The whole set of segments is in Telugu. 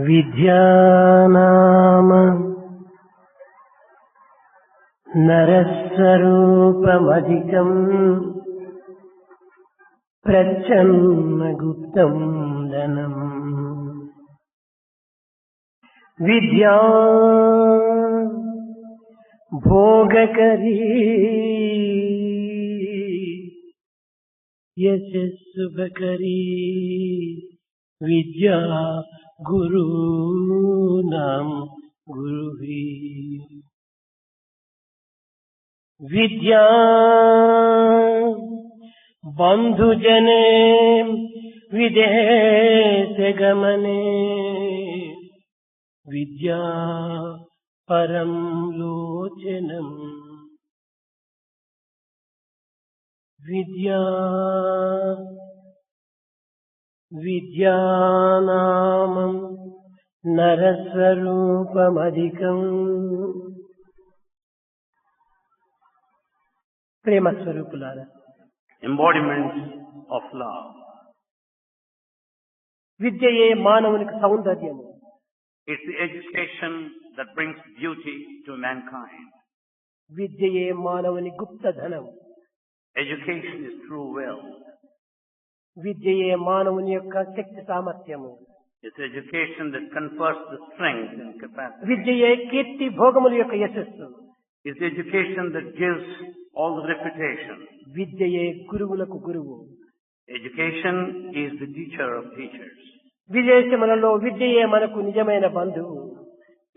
విద్యానామ నరస్వరూపమధికం ప్రచ్ఛన్నగుప్తం ధనం. విద్యా భోగకరీ యశస్సుభకరీ విద్యా గురూణాం గురుః. విద్యా బంధుజనే విదేశగమనే విద్యా పరం లోచనం. విద్యానామం నరస్వరూపమధికం. ప్రేమ స్వరూపులారా, embodiments of love. విద్యయే మానవునికి సౌందర్యము. It's the education that brings beauty to mankind. విద్యయే మానవుని గుప్తధనం. Education is true wealth. విద్యయే మానవుని యొక్క శక్తి సామర్థ్యము. It's education that confers the strength and capacity. విద్యయే కీర్తి భోగముల యొక్క యశస్సు. It's the education that gives all the reputation. విద్యయే గురువులకు గురువు. Education is the teacher of teachers. విదేశములలో విద్యయే మనకు నిజమైన బంధువు.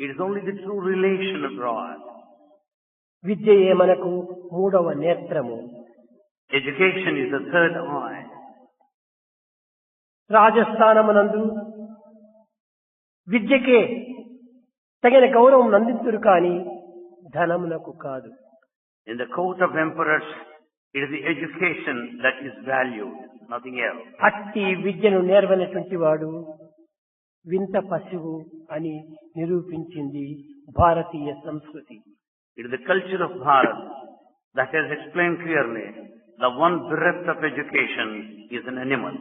It is only the true relation abroad. విద్యయే మనకు మూడవ నేత్రము. Education is the third eye. రాజస్థానమునందు విద్యకే తగిన గౌరవం అందించురు కాని ధనమునకు కాదు. In the court of emperors, it is the education that is valued, nothing else. అట్టి విద్యను నేర్వనటువంటి వాడు వింత పశువు అని నిరూపించింది భారతీయ సంస్కృతి. It is the culture of Bharat that has explained clearly the one bereft of education is an animal.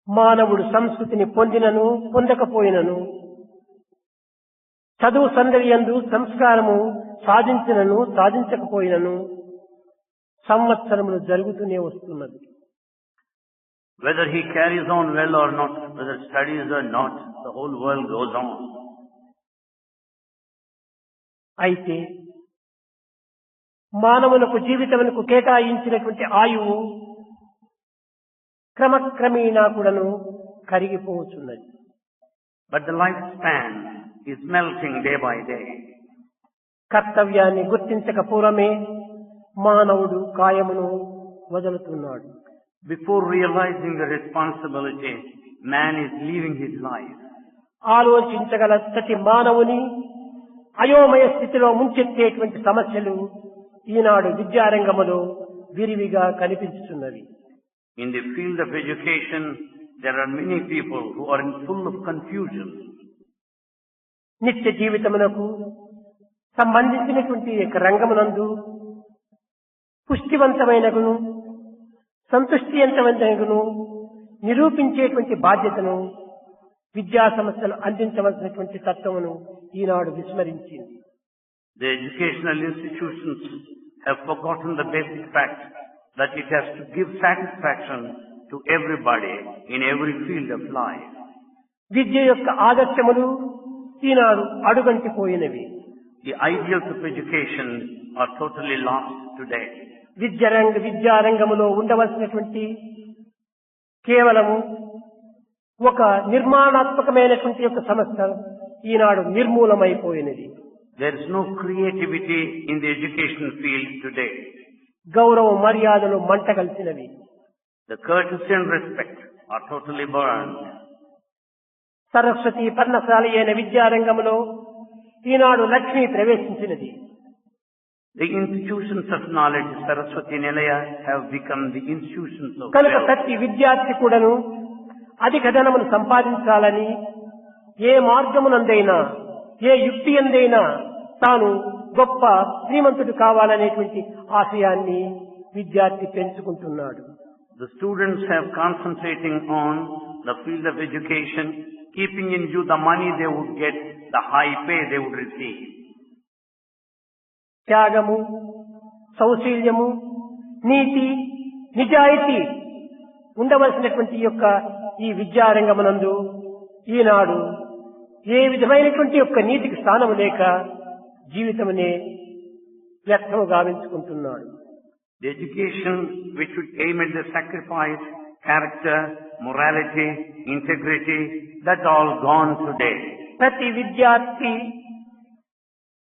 మానవుడు సంస్కృతిని పొందినను పొందకపోయినను, చదువు సందర్యందు సంస్కారము సాధించినను సాధించకపోయినను సంవత్సరములు జరుగుతూనే వస్తున్నది. Whether he carries on well or not, whether studies or not, the whole world goes on. అయితే మానవులకు జీవితమునకు కేటాయించినటువంటి ఆయువు క్రమక్రమేణా కూడాను కరిగిపోవచ్చున్నది. But the lifespan is melting day by day. కర్తవ్యాన్ని గుర్తించక పూర్వమే మానవుడు కాయమును వదులుతున్నాడు. Before realizing the responsibility, man is leaving his life. ఆలోచించగల ప్రతి మానవుని అయోమయ స్థితిలో ముంచెత్తేటువంటి సమస్యలు ఈనాడు విద్యారంగములో విరివిగా కనిపించుతున్నవి. In the field of education, there are many people who are full of confusion. నిత్య జీవితమునకు సంబంధించినటువంటి యొక్క రంగమునందు పుష్టివంతమైనగును సంతుష్టివంతమైనగును నిరూపించేటువంటి బాధ్యతను విద్యా సంస్థలు అందించవలసినటువంటి తత్వమును ఈనాడు విస్మరించింది. The educational institutions have forgotten the basic fact that it has to give satisfaction to everybody in every field of life. విద్య యొక్క ఆదర్శములు ఈనాడు అడుగంటిపోయినవి. The ideals of education are totally lost today. విద్యారంగములో ఉండవలసినటువంటి కేవలము ఒక నిర్మాణాత్మకమైనటువంటి యొక్క సంస్థ ఈనాడు నిర్మూలమైపోయినది. There is no creativity in the education field today. గౌరవ మర్యాదలు మంటగలిసినవి. The courtesy and respect are totally burned. Saraswati పర్ణశాల అయిన విద్యారంగంలో ఈనాడు Lakshmi ప్రవేశించినది. The institutions of knowledge, Saraswati Nilaya, have become the institutions of కనుక wealth. ప్రతి విద్యార్థి కూడాను అధిక ధనమును సంపాదించాలని ఏ మార్గమునందైనా ఏ యుక్తి అందైనా తాను గొప్ప శ్రీమంతుడు కావాలనేటువంటి ఆశయాన్ని విద్యార్థి పెంచుకుంటున్నాడు. The students have concentrating on the field of education keeping in view the money they would get, the high pay they would receive. త్యాగము, సౌశీల్యము, నీతి, నిజాయితీ ఉండవలసినటువంటి యొక్క ఈ విద్యారంగమునందు ఈనాడు ఏ విధమైనటువంటి యొక్క నీతికి స్థానము లేక జీవితమునే వ్యర్థము గావించుకుంటున్నాడు. The education which should aim at the sacrifice, character, morality, integrity, that's all gone today. ప్రతి విద్యార్థి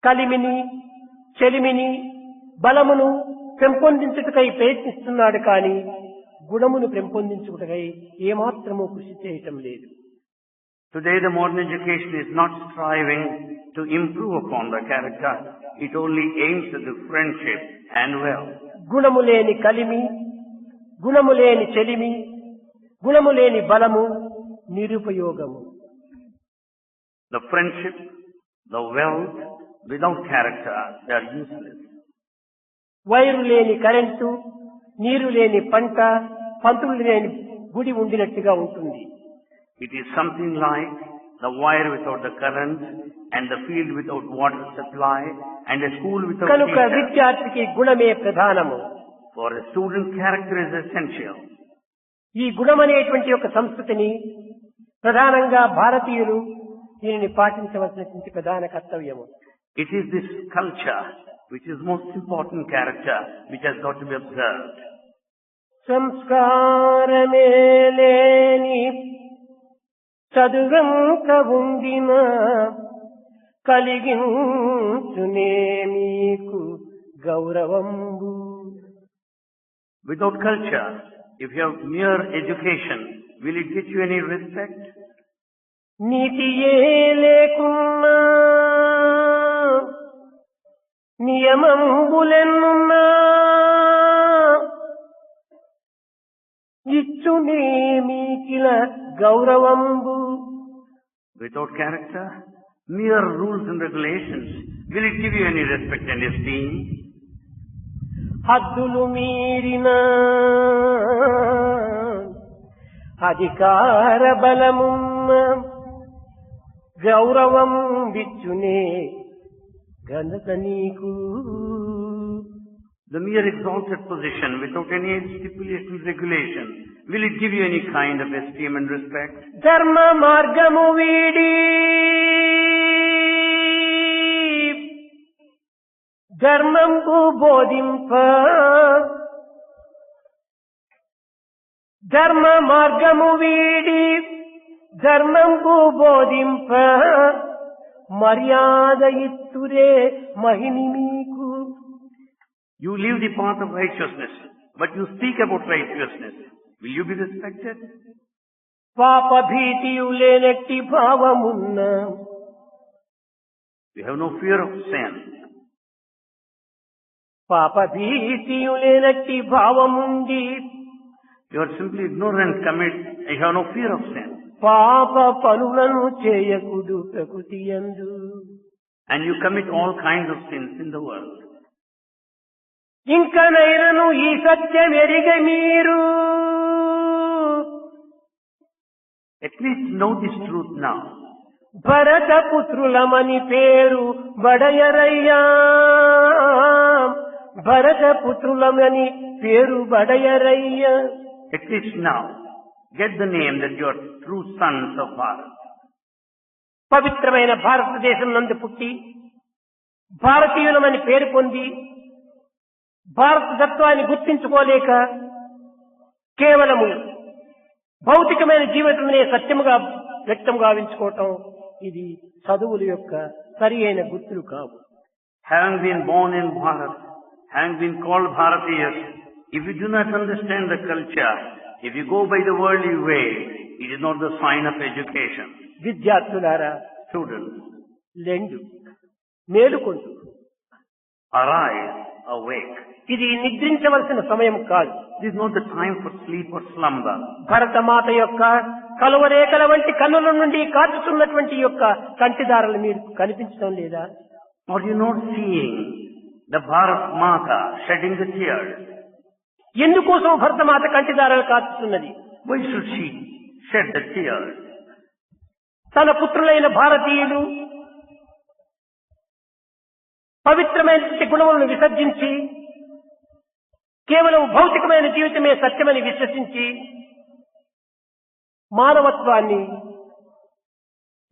కలిమిని, చెలిమిని, బలమును పెంపొందించుటకై ప్రయత్నిస్తున్నాడు కానీ గుణమును పెంపొందించుటకై ఏమాత్రము కృషి చేయటం లేదు. Today the modern education is not striving to improve upon the character. It only aims at the friendship and wealth. గుణము లేని కలిమి, గుణము లేని చెలిమి, గుణము లేని బలము నిరుపయోగము. The friendship, the wealth, without character, they are useless. Wire లేని కరెంటు, నీరు లేని పంట, పంతులు లేని గుడి ఉండినట్టుగా ఉంటుంది. It is something like the wire without the current and the field without water supply and a school without కనుక teacher. విద్యార్థికి గుణమే ప్రధానము. For a student, character is essential. ఈ గుణమనేటువంటి యొక్క సంస్కృతిని ప్రధానంగా భారతీయులు దీనిని పాటించవలసినటువంటి ప్రధాన కర్తవ్యము. It is this culture which is most important character which has got to be observed. సంస్కారమే లేని చదువంక ఉండిన కలిగించునే మీకు గౌరవంబు. Without culture, if you have mere education, will it get you any respect? నీతియే లేకున్నా నియమంబులెన్నున్నా ఇచ్చునే మీకిల గౌరవంబు. Without character, mere rules and regulations, will it give you any respect and esteem? హద్దులు మీరిన అధికార బలమున్న గౌరవం విచ్చునే ఘనత నీకు. The mere exalted position without any stipulation, regulation, will it give you any kind of esteem and respect? ధర్మ మార్గము వీడి ధర్మంబు బోధింప, ధర్మ మార్గము వీడి ధర్మంబు బోధింప మర్యాద ఇత్తురే మహిని మీకు. You leave the path of righteousness, but you speak about righteousness. Will you be respected? పాప భీతియు లేనట్టి భావమున్న, You have no fear of sin. పాప భీతియు లేనట్టి భావముండి You are simply ignorant, you have no fear of sin. పాప పనులను చేయకుడు ప్రకృతి యందు. And you commit all kinds of sins in the world. ఇంకనైనను ఈ సత్యం ఎరిగ మీరు At least know this truth now. భరత పుత్రులమని పేరు బడయరయ్యా, భరత పుత్రులమని పేరు బడయరయ్యా. At least now, get the name that you are true sons of Bharat. పవిత్రమైన భారతదేశం నందు పుట్టి భారతీయులమని పేరు పొంది భారత తత్వాన్ని గుర్తించుకోలేక కేవలము భౌతికమైన జీవితమే సత్యముగా వ్యక్తం గావించుకోవటం, ఇది చదువుల యొక్క సరి అయిన గుర్తులు కావు. Having been born in Bharat, having been called Bharatiyas, if you do not understand the culture, if you go by the worldly way, it is not the sign of education. విద్యార్థులారా, Students, లెండు మేలుకొంటు, arise, awake. ఇది నిద్రించవలసిన సమయం కాదు. This is not the time for sleep or slumber. Bharatmata యొక్క కలువరేఖల వంటి కన్నుల నుండి కాచుతున్నటువంటి యొక్క కంటిదారులు మీరు కనిపించడం లేదా? Are you not seeing the Bharat Mata shedding the tears? ఎందుకోసం Bharatmata కంటిదారులు కాచుతున్నది? Why should she shed the tears? తన పుత్రులైన భారతీయులు పవిత్రమైన గుణములను విసర్జించి కేవలం భౌతికమైన జీవితమే సత్యమని విశ్వసించి మానవత్వాన్ని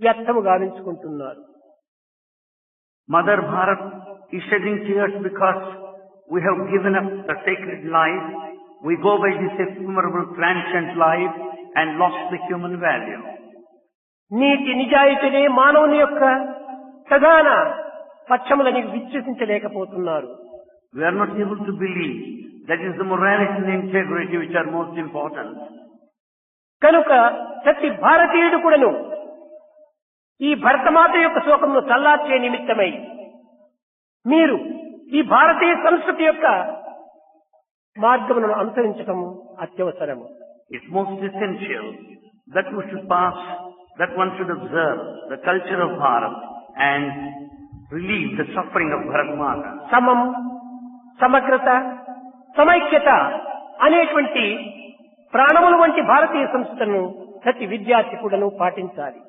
వ్యర్థము గావించుకుంటున్నారు. Mother Bharat is shedding tears because we have given up the sacred life. We go by this ephemeral transient life and lost the human value. నీతి నిజాయితీనే మానవుని యొక్క ప్రధాన పక్షములని విశ్వసించలేకపోతున్నారు. We are not able to believe that is the morality and integrity which are most important. కనుక ప్రతి భారతీయుడు కూడాను ఈ భరతమాత యొక్క శోకమును చల్లార్చే నిమిత్తమై మీరు ఈ భారతీయ సంస్కృతి యొక్క మార్గమును అనుసరించటం అత్యవసరము. It's most essential that we should pass, that one should observe the culture of Bharat and relieve the suffering of Bharat Mata. సమం, సమగ్రత, సమైక్యత అనేటువంటి ప్రాణముల వంటి భారతీయ సంస్కృతులను ప్రతి విద్యార్థి కూడాను పాటించాలి.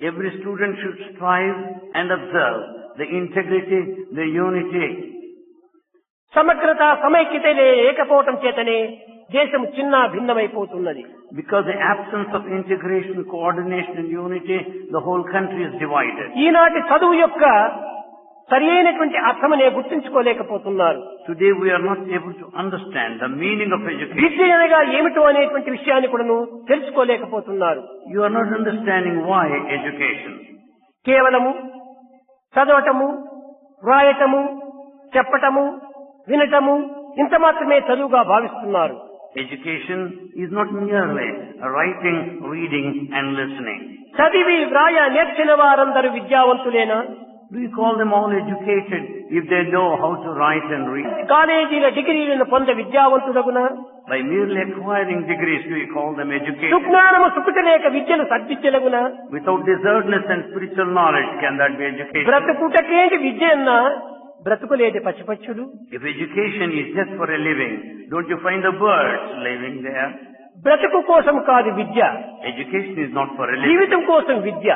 Every student should strive and observe the integrity, the unity. సమగ్రత, సమైక్యత లేకపోవటం చేతనే దేశం చిన్న భిన్నమైపోతున్నది. Because the absence of integration, coordination and unity, the whole country is divided. ఈనాటి చదువు యొక్క సరి అయినటువంటి అర్థమనే గుర్తించుకోలేకపోతున్నారు. Today we are not able to understand the meaning of education. విద్య అనగా ఏమిటో అనేటువంటి విషయాన్ని కూడాను తెలుసుకోలేకపోతున్నారు. You are not understanding why education. కేవలము చదవటము, రాయటము, చెప్పటము, వినటము ఇంత మాత్రమే చదువుగా భావిస్తున్నారు. Education is not merely writing, reading and listening. చదివి వ్రాయ నేర్చిన వారందరూ విద్యావంతులేనా? Do you call them all educated if they know how to write and read? కాలేజీల డిగ్రీలను పొంద విద్యావంతులగునా? By merely acquiring degrees, do you call them educated? సుజ్ఞానము సుఖితలేక విద్యను సద్విద్యలగునా? Without discernment and spiritual knowledge, can that be education? బ్రతుకుటకేంటి విద్య అన్నా బ్రతుకులేని పశుపక్షులు. If education is just for a living, don't you find the birds living there? బ్రతుకు కోసం కాదు విద్య, Education is not for a living. జీవితం కోసం విద్య.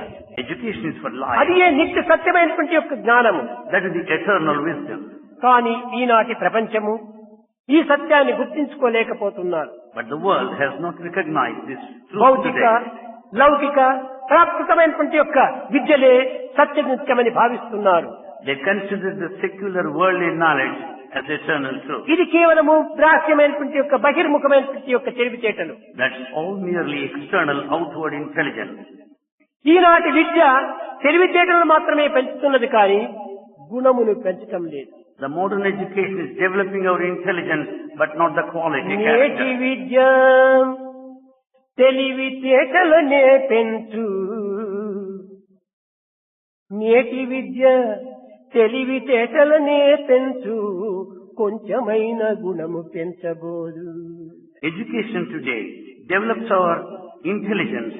Education is for life. అది ఏ నిత్య సత్యమైనటువంటి యొక్క జ్ఞానము. That is the eternal wisdom. కానీ ఈనాటి ప్రపంచము ఈ సత్యాన్ని గుర్తించుకోలేకపోతున్నారు. But the world has not recognized this truth భౌతిక, today. లౌకిక, ప్రాకృతమైనటువంటి యొక్క విద్యలే సత్యనిత్యమని భావిస్తున్నారు. They consider the secular worldly knowledge as eternal truth. ఇది కేవలము బాహ్యమైనటువంటి యొక్క బహిర్ముఖమైనటువంటి యొక్క తెలివితేటలు. That's all merely external, outward intelligence. ఈనాటి విద్య తెలివితేటలను మాత్రమే పెంచుతున్నది కానీ గుణమును పెంచటం లేదు. The modern education is developing our intelligence, but not the quality నేటి character. విద్య తెలివితేటలనే పెంచు, నేటి విద్య తెలివితేటలనే పెంచు, కొంచెమైన గుణము పెంచబోదు. Education today develops our intelligence,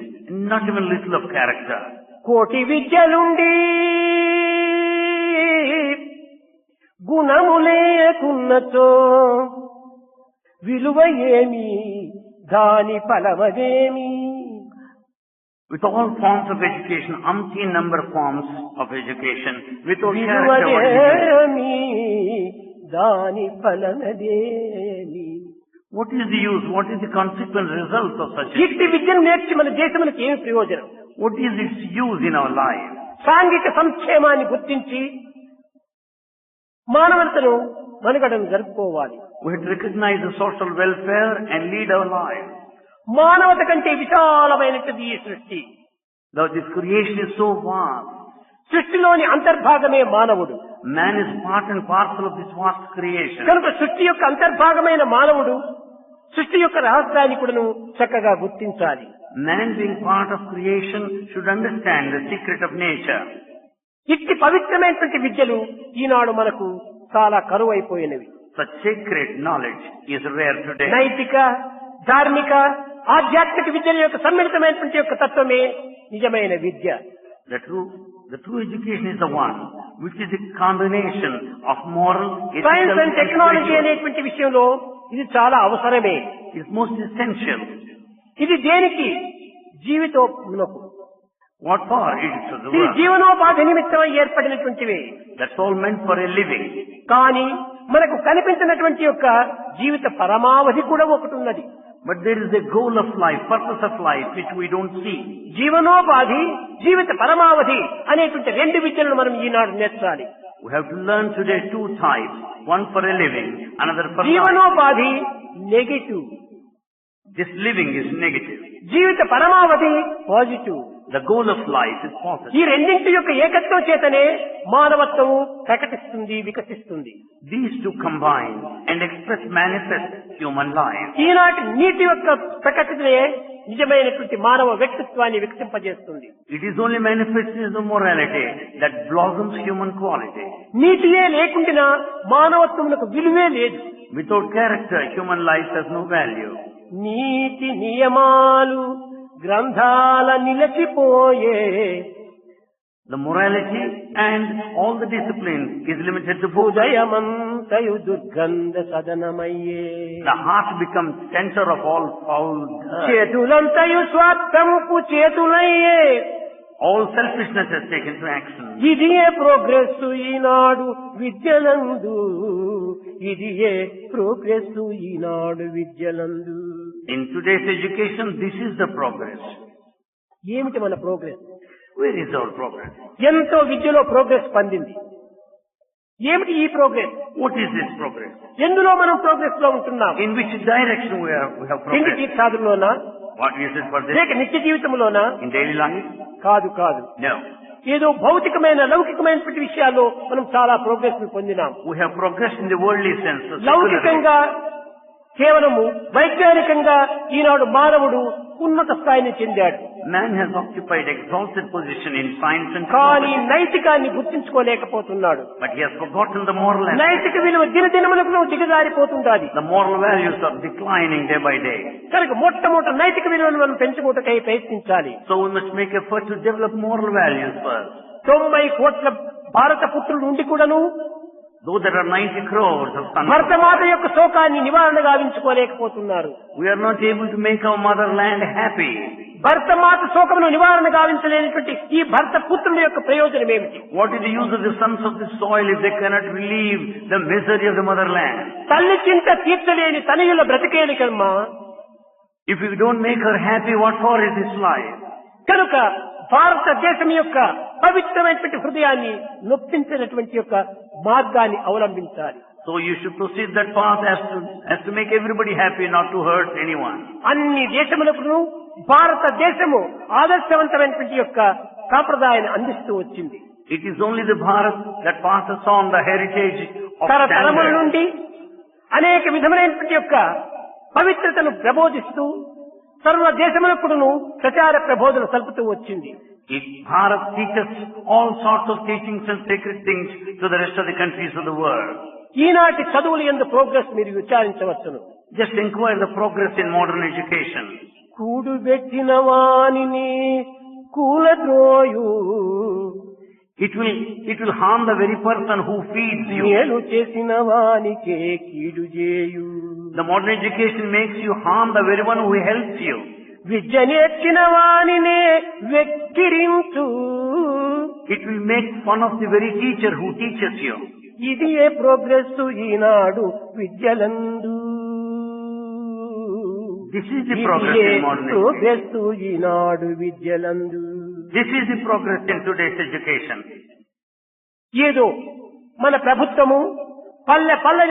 not even little of character. కోటి విద్యలుండి గుణము లేకున్నచో విలువ ఏమి, దాని ఫలమదేమి. With all forms of education, umpteen number of forms of education, without character, what is it? విలువదేమి, దాని ఫలమదేమి. What is the use? What is the consequent result of such ఇట్టి education? విద్యను నేర్చి మన దేశములకు ఏమి ప్రయోజనం? What is its use in our life? సాంఘిక సంక్షేమాన్ని గుర్తించి మానవతను మనుగడను జరుపుకోవాలి. We have to recognize the social welfare and lead our life. మానవత కంటే విశాలమైనటువంటి ఈ సృష్టి. Though this creation is so vast, సృష్టిలోని అంతర్భాగమే మానవుడు. man is part and parcel of this vast creation. కనుక సృష్టి యొక్క అంతర్భాగమైన మానవుడు సృష్టి యొక్క రహస్యాన్ని కూడాను చక్కగా గుర్తించాలి. Man being part of creation should understand the secret of nature. ఇట్టి పవిత్రమైనటువంటి విద్యలు ఈనాడు మనకు చాలా కరువైపోయినవి. Such sacred knowledge is rare today. నైతిక, ధార్మిక, ఆధ్యాత్మిక విద్యల యొక్క సమ్మిళితమైనటువంటి యొక్క తత్వమే నిజమైన విద్య. The true education is the one which is a combination of moral, ethical science and and technology spiritual. అనేటువంటి విషయంలో ఇది చాలా అవసరమే. It's most essential. ఇది దేనికి? జీవితోమునకు. What for? It is for the ఇది work. జీవనోపాధి నిమిత్తమై ఏర్పడినటువంటివి. That's all meant for a living. కానీ మనకు కనిపించినటువంటి యొక్క జీవిత పరమావధి కూడా ఒకటి ఉన్నది. But there is a goal of life, purpose of life, which we don't see. జీవనోపాధి, జీవిత పరమావధి అనేటువంటి రెండు విద్యలను మనం ఈనాడు నేర్చాలి. We have to learn today two types, one for a living, another for life. జీవనోపాధి negative, This living is negative. జీవిత పరమావధి positive. The goal of life is ఈ positive. రెండింటి యొక్క ఏకత్వం చేతనే మానవత్వము ప్రకటిస్తుంది, వికసిస్తుంది. These two combine and express manifest human life. ఈనాటి నీతి యొక్క ప్రకటనే నిజమైనటువంటి మానవ వ్యక్తిత్వాన్ని వికసింపజేస్తుంది. It is only manifested in the morality that blossoms human quality. నీతియే లేకుండా మానవత్వమునకు విలువే లేదు. Without character, human life has no value. నీతి నియమాలు గ్రంథాల నిలచిపోయే, The morality and all the discipline is limited to books. ఉదయమంతయు దుర్గంధ సదనమయ్యే, The heart becomes center of all foul dirt. చేతులంతయు స్వార్థముకు చేతులయ్యే, All selfishness has taken to action. ఇదియే ప్రోగ్రెస్ ఈనాడు విద్యలందు, ఇదియే ప్రోగ్రెస్ ఈనాడు విద్యలందు. In today's education, this is the progress. ఏమిటి మన progress? Where is our progress? ఎంతో విద్యలో ప్రోగ్రెస్ పొందింది. ఏమిటి ఈ progress? What is this progress? ఎందులో మనం ప్రోగ్రెస్ లో ఉంటున్నాం? In which direction we have తిండి progressed? తీర్థాదుల్లోనా, What is it for this? లేక నిత్య జీవితంలోనా? In daily life? కాదు కాదు. No. ఏదో భౌతికమైన లౌకికమైనటువంటి విషయాల్లో మనం చాలా progress పొందినాం. We have progressed in the worldly sense. the secular లౌకికంగా కేవలము వైజ్ఞానికంగా ఈనాడు మానవుడు ఉన్నత స్థాయిని చెందాడు. Man has occupied exalted position in science and కానీ technology, నైతికాన్ని గుర్తించుకోలేకపోతున్నాడు. but he has forgotten the moral aspect. నైతిక విలువ దినదినములకు దిగజారిపోతుండాలి. The moral values are declining day by day. కనుక మొట్టమొదటి నైతిక విలువను మనం పెంచుకోవటకై ప్రయత్నించాలి. So we must make effort to develop moral values first. 90 కోట్ల భారత పుత్రులు ఉండి కూడాను Though there are 90 crores of sons, Bharatmata యొక్క శోకాన్ని నివారణ గావించుకోలేకపోతున్నారు. we are not able to make our motherland happy. Bharatmata శోకమును నివారణ గావించలేనటువంటి ఈ భరత పుత్రుల యొక్క ప్రయోజనం ఏమిటి? What is the use of the sons of this soil if they cannot relieve the misery of the motherland? తల్లి చింత తీర్చలేని తనయుల బ్రతికేలికమ్మా. If we don't make her happy, what for is this life? కనుక భారతదేశం యొక్క పవిత్రమైనటువంటి హృదయాన్ని నొప్పించినటువంటి యొక్క మార్గాన్ని అవలంబించాలి. So you should proceed that path as to make everybody happy, not to hurt anyone. అన్ని దేశములకు భారతదేశము ఆదర్శవంతమైనటువంటి యొక్క సాంప్రదాయాన్ని అందిస్తూ వచ్చింది. It is only the Bharat that passes on the heritage of తరతరముల standards. నుండి అనేక విధమైనటువంటి యొక్క పవిత్రతను ప్రబోధిస్తూ సర్వ దేశములకును ప్రచార ప్రబోధన సల్పుతూ వచ్చింది. Bharat teaches all sorts of teachings and sacred things to the rest of the countries of the world. ఈనాటి చదువులు యందు ప్రోగ్రెస్ మీరు విచారించవచ్చును. Just inquire the progress in modern education. కూడుబెట్టిన వానిని కూలద్రోయు, It will harm the very person who feeds you. మేలు చేసిన వానికే కీడు చేయు. The modern education makes you harm the very one who helps you. విద్య నేర్చిన వానినే వెక్కిరించు, It will make fun of the very teacher who teaches you. ఇది ఏ ప్రోగ్రెస్ ఈనాడు విద్యలందు. This is the progress in modern education. Progress ఈనాడు విద్యలందు. This is the progress in today's education. ఏదో మన ప్రభుత్వము పల్లె పల్లె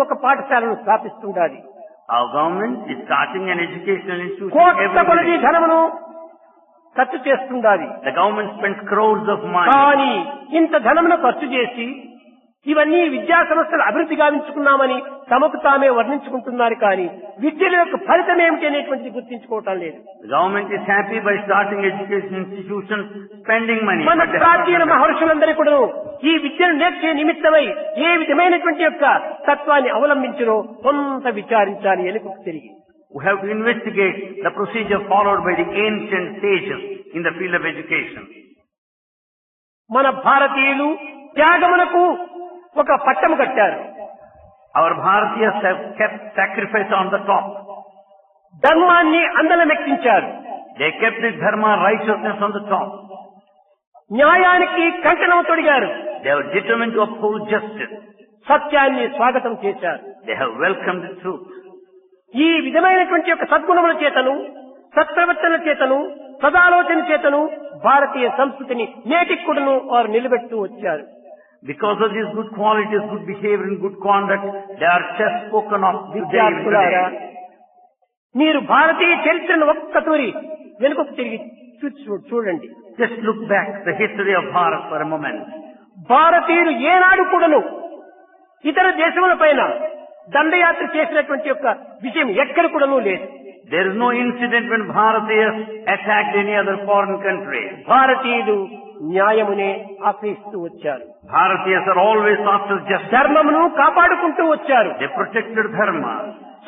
ఒక పాఠశాలను స్థాపిస్తుండాలి. Our government is starting an educational institution కోట్ల every కొలది day. ధనమును ఖర్చు చేస్తుండాలి. The government spends crores of money. కానీ ఇంత ధనమును ఖర్చు చేసి ఇవన్నీ విద్యా సంస్థలు అభివృద్ధి గావించుకున్నామని తమకు తామే వర్ణించుకుంటున్నారు. కానీ విద్యల యొక్క ఫలితం ఏమిటి అనేటువంటిది గుర్తించుకోవటం లేదు. The government is happy by starting education institutions, spending money. మన but they have ప్రాచీన not- మహర్షులందరూ కూడా ఈ విద్యను నేర్చే నిమిత్తమై ఏ విధమైనటువంటి యొక్క తత్వాన్ని అవలంబించినో కొంత విచారించాలి వెనుకకు తిరిగి. We have to investigate the procedure followed by the ancient sages in the field of education. మన భారతీయులు త్యాగమునకు ఒక పట్టము కట్టారు. Our Bharatiyas have kept sacrifice on the top. ధర్మాన్ని అందలమెక్కించారు. They kept the dharma, righteousness on the top. న్యాయానికి కంకణం తొడిగారు. They are determined to uphold justice. సత్యాన్ని స్వాగతం చేశారు. They have welcomed the truth. ఈ విధమైనటువంటి యొక్క సద్గుణముల చేతను, సత్ప్రవర్తన చేతను, సదాలోచన చేతను భారతీయ సంస్కృతిని నేటికి కూడాను వారు నిలబెడుతూ వచ్చారు. Because of these good qualities, good behavior and good conduct, they are just spoken of విద్యార్థులారా, today. మీరు భారతీయ చరిత్రను ఒక్క తూరి వెనుకకు తిరిగి చూడండి. Just look back the history of Bharat for a moment. భారతీయులు ఏనాడు కూడాను ఇతర దేశముల పైన దండయాత్ర చేసినటువంటి యొక్క విషయం ఎక్కడ కూడాను లేదు. There is no incident when Bharatiyas attacked any other foreign country. భారతీయులు న్యాయమునే ఆశ్రయిస్తూ వచ్చారు. Bharatiyas are always after justice. ధర్మమును కాపాడుకుంటూ వచ్చారు. They protected dharma.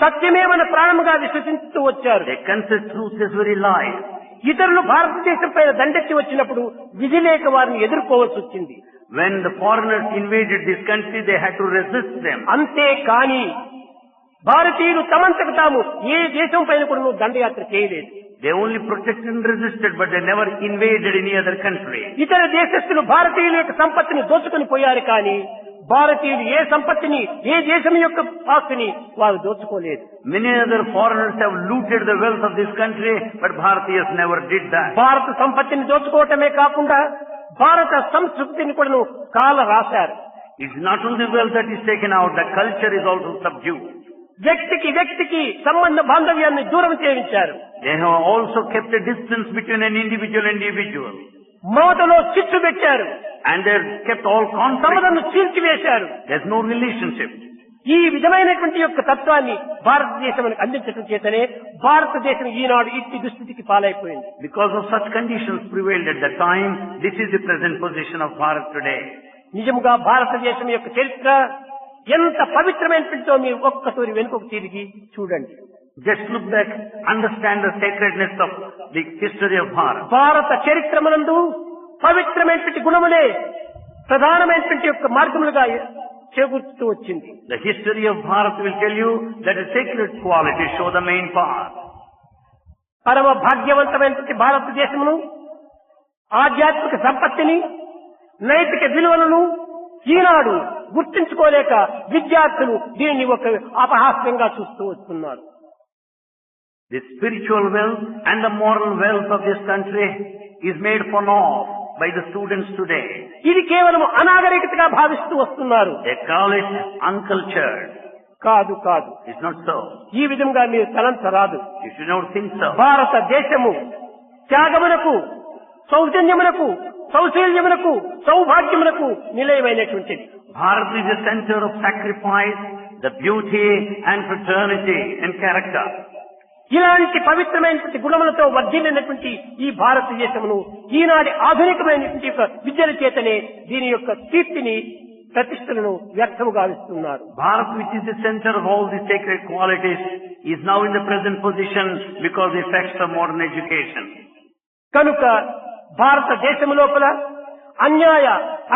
సత్యమే మన ప్రాణముగా విశ్వసిస్తూ వచ్చారు. They consider truth as very life. ఇతరులు భారతదేశం పైన దండెత్తి వచ్చినప్పుడు విధి లేక వారిని ఎదుర్కోవాల్సి వచ్చింది. When the foreigners invaded this country, they had to resist them. అంతే కానీ భారతీయులు తమంతకు తాము ఏ దేశం పైన కూడా దండయాత్ర చేయలేదు. They only protected and resisted, but they never invaded any other country. ఇతర దేశస్తులు భారతీయుల యొక్క సంపత్తిని దోచుకుని పోయారు కానీ భారతీయులు ఏ సంపత్తిని, ఏ దేశం యొక్క ఆస్తిని వారు దోచుకోలేదు. Many other foreigners have looted the wealth of this country, but Bharatiyas never did that. భారత సంపత్తిని దోచుకోవటమే కాకుండా భారత సంస్కృతిని కూడా కాల రాశారు. It's not only wealth that is taken out, the culture is also subdued. వ్యక్తికి సంబంధ బాంధవ్యాన్ని దూరం చేయించారు. They have also kept a distance between an individual. మమతలో చిచ్చు పెట్టారు. And they kept all conflict. సమతను చీల్చివేశారు. There's no relationship. ఈ విధమైనటువంటి యొక్క తత్వాన్ని భారతదేశానికి అందించడం చేతనే భారతదేశం ఈనాడు ఇట్టి దుస్థితికి పాలైపోయింది. Because of such conditions prevailed at the time, this is the present position of Bharat today. నిజముగా భారతదేశం యొక్క చరిత్ర ఎంత పవిత్రమైనదో మీరు ఒక్కసారి వెనుకకు తిరిగి చూడండి. Just look back, understand the sacredness of the history of Bharat. భారత చరిత్రమునందు పవిత్రమైనటువంటి గుణములే ప్రధానమైనటువంటి యొక్క మార్గములుగా చేకూర్చుతూ వచ్చింది. The history of Bharat will tell you that the sacred qualities show the main path. పరమ భాగ్యవంతమైనటువంటి భారతదేశమును ఆధ్యాత్మిక సంపత్తిని, నైతిక విలువలను ఈనాడు గుర్తించుకోలేక విద్యార్థులు దీనిని ఒక అపహాస్యంగా చూస్తూ వస్తున్నారు. The spiritual wealth and the moral wealth of this country is made fun of by the students today. ఇది కేవలం అనాగరికతగా భావిస్తూ వస్తున్నారు. They call it uncultured. కాదు. It's not so. ఈ విధంగా మీరు తలంచరాదు. You should not think so. భారతదేశము త్యాగమునకు, సౌజన్యమునకు, సౌశీల్యమునకు, సౌభాగ్యమునకు నిలయమైనటువంటిది. Bharat is the center of sacrifice, the beauty and fraternity and character. ఇలాంటి పవిత్రమైనటువంటి గుణములతో వర్ధిల్లినటువంటి ఈ భారతదేశమును ఈనాటి ఆధునికమైనటువంటి యొక్క విద్యల చేతనే దీని యొక్క కీర్తిని, ప్రతిష్టలను వ్యర్థము గావిస్తున్నారు. Bharat, which is the center of all the sacred qualities, is now in the present position because of the effects of modern education. కనుక భారతదేశము లోపల అన్యాయ,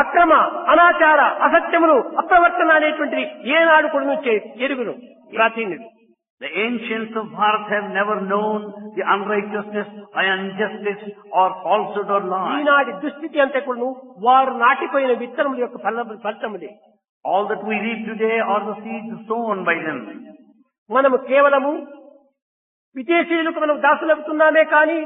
అక్రమ, అనాచార, అసత్యములు, అప్రవర్తన అనేటువంటిది ఏనాడు కూడా ఎరుగును ప్రాచీనులు. The ancients of Bharat have never known the unrighteousness or injustice or falsehood or lie. ఈనాటి దుస్థితి అంతా కూడా వారు నాటిపోయిన విత్తనముల యొక్క ఫలితములే. All that we read today are the seeds sown by them. మనము కేవలము విదేశీయులకు మనం దాసులవుతున్నామే కానీ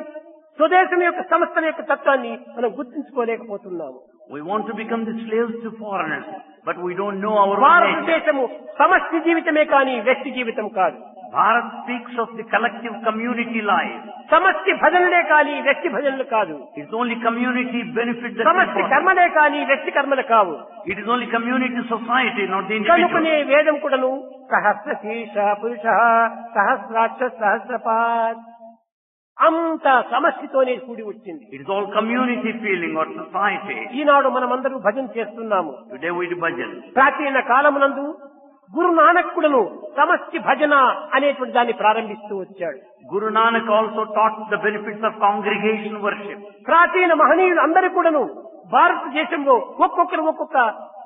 స్వదేశం యొక్క సంస్థల యొక్క తత్వాన్ని మనం గుర్తించుకోలేకపోతున్నాము. We want to become the slaves to foreigners, but we don't know our own nature. భారతదేశము సమష్టి జీవితమే కానీ వ్యక్తి జీవితం కాదు. Bharat speaks of the collective community life. సమష్టి భజనలే కానీ వ్యక్తి భజనలు కాదు. It's only community benefit that సమష్టి కర్మలే కానీ వ్యక్తి కర్మలు కావు. It is only community society, not the individual. కనుకనే వేదం కూడాను సహస్రశీర్ష పురుష సహస్రాక్ష సహస్రపాద్ అంత సమష్టితోనే కూడి వచ్చింది. It is all community feeling or society. ఈనాడు మనమందరూ భజన చేస్తున్నాము. Today we do bhajan. ప్రాచీన కాలమునందు గురు నానక్ కూడాను సమష్టి భజన అనేటువంటి దాన్ని ప్రారంభిస్తూ వచ్చాడు. Guru Nanak also taught the benefits of congregation worship. ప్రాచీన మహనీయులు అందరూ కూడాను భారతదేశంలో ఒక్కొక్క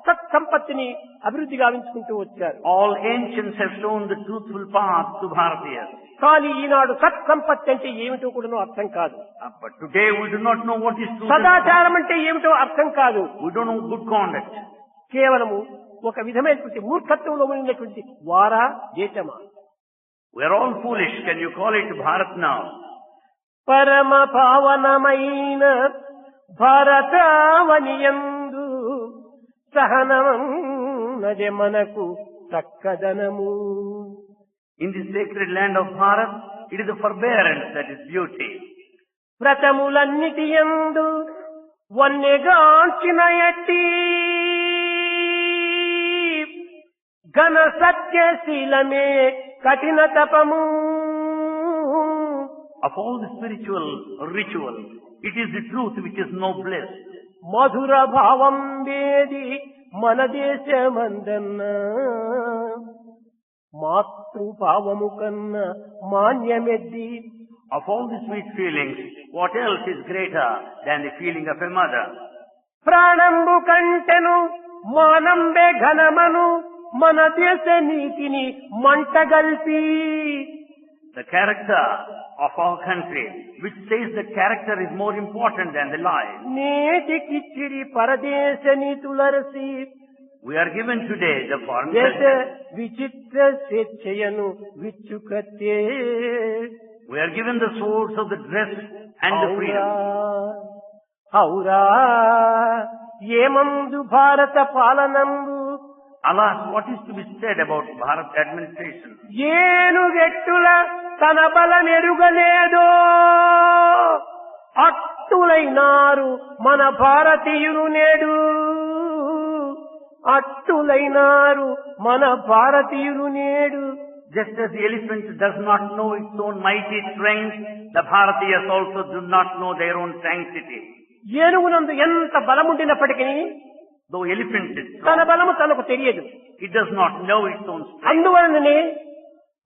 సత్సంపత్తిని అభివృద్ధి గావించుకుంటూ వచ్చారు. All ancients have shown the truthful path to Bharatiyas. కానీ ఈనాడు సత్సంపత్తి అంటే ఏమిటో కూడా అర్థం కాదు. But today we do not know what is truth. సదాచారం అంటే ఏమిటో అర్థం కాదు. We don't know good conduct. కేవలము ఒక విధమైనటువంటి మూర్ఖత్వంలో ఉన్నటువంటి వారా దేశమా? We are all foolish. Can you call it Bharat now? పరమ పావనమైన భారతావనియందు సహనమన్నదే మనకు చక్కదనము. In the sacred land of Bharat, it is the forbearance that is beauty. వ్రతములన్నిటి యందు వన్నెగాంచిన ఎట్టి ఘన సత్యశీలమే కఠిన తపము. Of all the spiritual rituals, it is the truth which is noblest. మధుర భావం వేది మన దేశమందన్న మాతృభావము కన్నా మాన్యమెద్ది. Of all the sweet feelings, what else is greater than the feeling of a mother? ప్రాణంబు కంటెను మానంబే ఘనమను మన దేశ నీతిని మంటగల్పి. The character of our country, which says that character is more important than the life. నేటికిచ్చిరి పరదేశ నీతులరసి. We are given today the foreign దేశ culture. విచిత్ర స్వేచ్ఛయను విచ్చుకత్తే. We are given the swords of the dress and the freedom. Howrah ఏమందు భారత పాలనంబు. Alas, what is to be said about Bharat administration? ఏనుగెట్టుల తన బలమెరుగలేదో అట్టులైనారు మన భారతీయులు నేడు. అట్టులైనారు మన భారతీయులు నేడు. Just as the elephant does not know its own mighty strength, the Bharatiyas also do not know their own sanctity. ఏనుగునందు ఎంత బలముండినప్పటికీ Though elephant is తన strong, బలము తనకు తెలియదు. it does not know its own strength. అందువలననే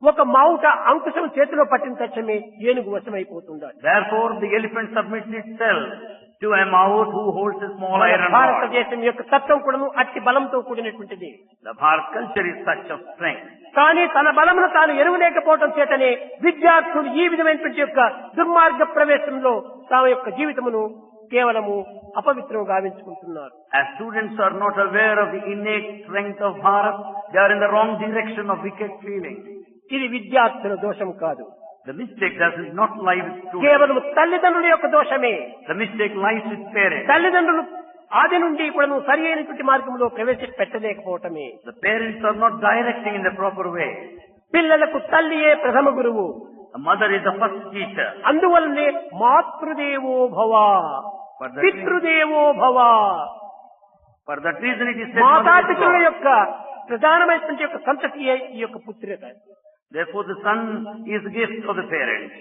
ఒక మావుట అంకుశం చేతిలో పట్టిన తక్షణమే ఏనుగు వశమైపోతుండాలి. Therefore, the elephant submits itself to a maut who holds a small iron rod. భారతదేశం యొక్క తత్వం కూడా అట్టి బలంతో కూడినటువంటిది. The Bharat culture is such of strength. కానీ తన బలమును తాను ఎరుగలేకపోవటం చేతనే విద్యార్థులు ఈ విధమైనటువంటి యొక్క దుర్మార్గ ప్రవేశంలో తమ యొక్క జీవితమును కేవలము అపవిత్రం గావించుకుంటున్నారు. As students are not aware of the innate strength of Bharat, they are in the wrong direction of wicked feeling. ఇది విద్యార్థుల దోషం కాదు. The mistake does not lie with students. కేవలం తల్లిదండ్రుల యొక్క దోషమే. The mistake lies with parents. తల్లిదండ్రులు ఆది నుండి కూడా సరి అయినటువంటి మార్గంలో ప్రవేశపెట్టలేకపోవటమే. The parents are not directing in the proper way. పిల్లలకు తల్లియే ప్రథమ గురువు. The mother is the first teacher. అందువల్లనే మాతృదేవో భవ, పితృదేవో భవ. For that reason it is said, మాతాపితృల mother is God. యొక్క ప్రధానమైనటువంటి యొక్క సంతతియే ఈ యొక్క పుత్రిక. Therefore the son is the gift of the parents.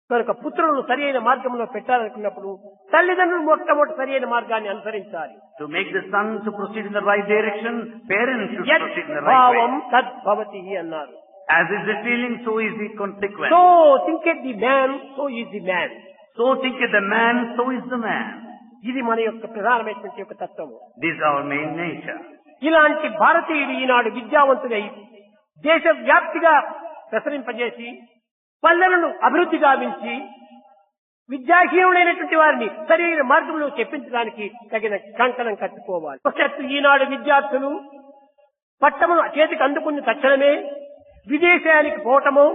కనుక పుత్రులను సరి అయిన మార్గంలో పెట్టాలనుకున్నప్పుడు తల్లిదండ్రులు మొట్టమొదటి సరి అయిన మార్గాన్ని అనుసరించాలి. To make the son to proceed in the right direction, parents should యత్ proceed in the right భావం way. తద్భవతి అన్నారు. As is the feeling, so is the consequence. So thinketh the man, so is the man. So thinketh the man, so is the man. ఇది మన యొక్క ప్రధానమైనటువంటి యొక్క తత్వము. This is our main nature. ఇలాంటి భారతీయులు ఈనాడు విద్యావంతులై దేశవ్యాప్తిగా ప్రసరింపజేసి పల్లెలను అభివృద్ధి గావించి విద్యాహీనులైనటువంటి వారిని సరైన మార్గంలో చెప్పించడానికి తగిన కంకణం కట్టుకోవాలి. ఈనాడు విద్యార్థులు పట్టమును చేతికి అందుకున్న తక్షణమే విదేశానికి పోవటము,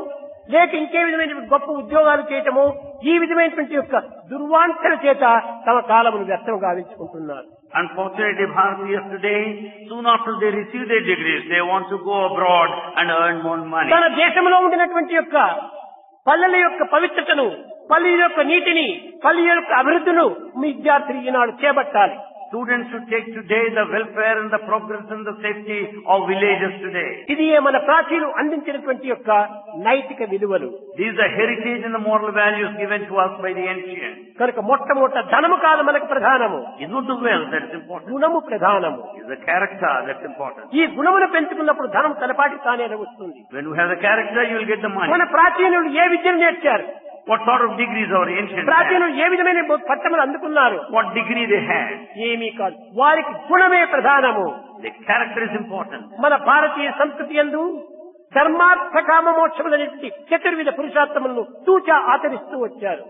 లేక ఇంకే విధమైన గొప్ప ఉద్యోగాలు చేయటము, ఈ విధమైనటువంటి యొక్క దుర్వాంఛన చేత తమ కాలమును వ్యర్థం గావించుకుంటున్నారు. Unfortunately, Bharatiyas today, soon after they receive their degrees, they want to go abroad and earn more money. తన దేశంలో ఉండినటువంటి యొక్క పల్లెల యొక్క పవిత్రతను, పల్లెల యొక్క నీటిని, పల్లెల యొక్క అభివృద్ధిను విద్యార్థులు ఈనాడు చేపట్టాలి. Students should take today the welfare and the progress and the safety of villages today. ఇది మన ప్రాచీనులు అందించినటువంటి యొక్క నైతిక విలువలు. These are the heritage and the moral values given to us by the ancients. కనుక మొట్టమొదట ధనము కాదు మనకు ప్రధానము, It's not the wealth that's important. గుణము ప్రధానము. It's the character that's important. ఈ గుణమును పెంచుకున్నప్పుడు ధనం తలపాటి తానే వస్తుంది. When you have the character, you will get the money. మన ప్రాచీనులు ఏ విద్యను నేర్చారు? What sort of degrees our ancients ప్రాచీనులు had? ఏ విధమైన పట్టములు అందుకున్నారు? What degree they had? ఏమీ కాదు, వారికి గుణమే ప్రధానము. The character is important. మన భారతీయ సంస్కృతి యందు ధర్మార్థ కామ మోక్షములనేటువంటి చతుర్విధ పురుషార్థములను తూచా ఆచరిస్తూ వచ్చారు.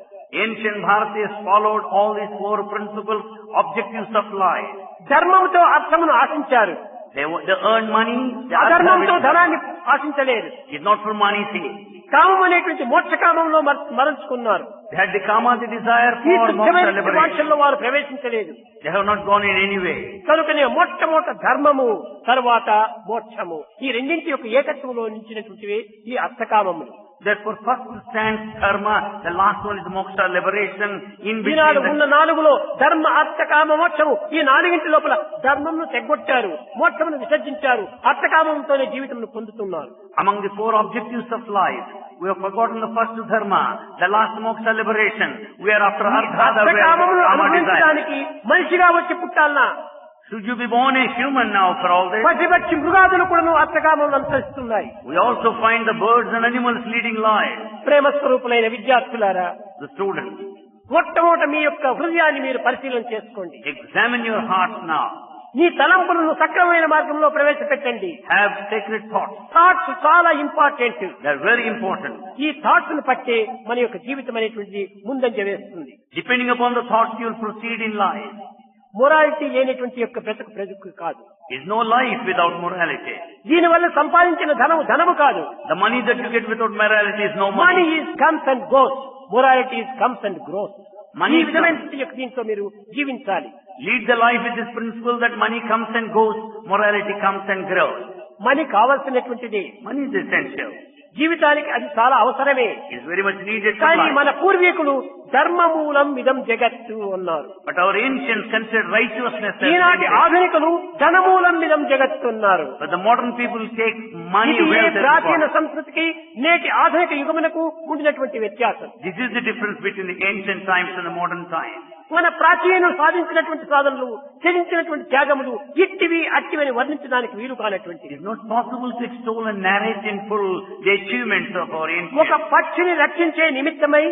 Ancient Bharatians followed all these four principles, objectives of life. ధర్మముతో అర్థమును ఆశించారు. They earned money. అధర్మంతో ధనాన్ని ఆశించలేదు. It's not for money thing. కామం అనేటువంటి మోక్ష కామంలో మరల్చుకున్నారు. They had the kama, the desire ఈ for moksha తుచ్చమైన liberation. వాంఛల్లో వారు ప్రవేశించలేదు. They have not gone in any way. కనుకనే మొట్టమొదట ధర్మము, తర్వాత మోక్షము, ఈ రెండింటి యొక్క ఏకత్వంలో నిలిచినటువంటివి ఈ అర్థకామములు. Therefore, first stands dharma, the last one is moksha liberation. In Eenadu between ఉన్న నాలుగులో ధర్మ, అర్థ, కామ, మోక్షము, ఈ నాలుగింటి లోపల ధర్మంను తెగొట్టారు, మోక్షమును విసర్జించారు, అర్థకామంతోనే జీవితంను పొందుతున్నారు. among the four objectives of life, we have forgotten the first dharma, the last moksha liberation. We are after artha, the way of అర్థకామమును kama desire. అనుభవించడానికి మనిషిగా వచ్చి పుట్టాలనా? Should you be born a human now for all this? పశుపక్షి మృగాదులు కూడా అర్థకామమును అనుసరిస్తున్నాయి. We also find the birds and animals leading lives. ప్రేమ స్వరూపులైన విద్యార్థులారా, The students, మొట్టమొదట మీ యొక్క హృదయాన్ని మీరు పరిశీలన చేసుకోండి. examine your hearts now. మీ తలంపులను సక్రమమైన మార్గంలో ప్రవేశపెట్టండి. Have sacred thoughts. థాట్స్ చాలా important. They are very important. ఈ థాట్స్ ను పట్టే మన యొక్క జీవితం అనేటువంటిది ముందంజ వేస్తుంది. Depending upon the thoughts, you will proceed in life. Morality లేనటువంటి యొక్క బ్రతుకు కాదు. There is no life without morality. దీనివల్ల సంపాదించిన ధనము కాదు. The money that you get without morality is no money money. Is comes and goes, morality is comes and grows. Money ఈ is విధమైన యొక్క దీంతో మీరు జీవించాలి. Lead the life with this principle that money comes and goes, morality comes and grows. Money కావాల్సినటువంటిది, Money is essential. జీవితానికి అది చాలా అవసరమే. It is very much needed to కానీ life. మన పూర్వీకులు ధర్మమూలం ఇదం జగత్తు అన్నారు. But our ancients considered righteousness as ఈనాటి sacred. ఆధునికులు ధనమూలం ఇదం జగత్తు అన్నారు. But the modern people take money, ఇది ఏ wealth as ప్రాచీన God. సంస్కృతికి నేటి ఆధునిక యుగమునకు ఉండినటువంటి వ్యత్యాసం. This is the difference between the ancient times and the modern times. మన ప్రాచీనులు సాధించినటువంటి సాధనలు, చెల్లించినటువంటి త్యాగములు ఇట్టివి అట్టివని వర్ణించడానికి వీలు It కానటువంటిది. is not possible to extol and narrate in full the achievements of our ఒక ancients. పక్షిని రక్షించే నిమిత్తమై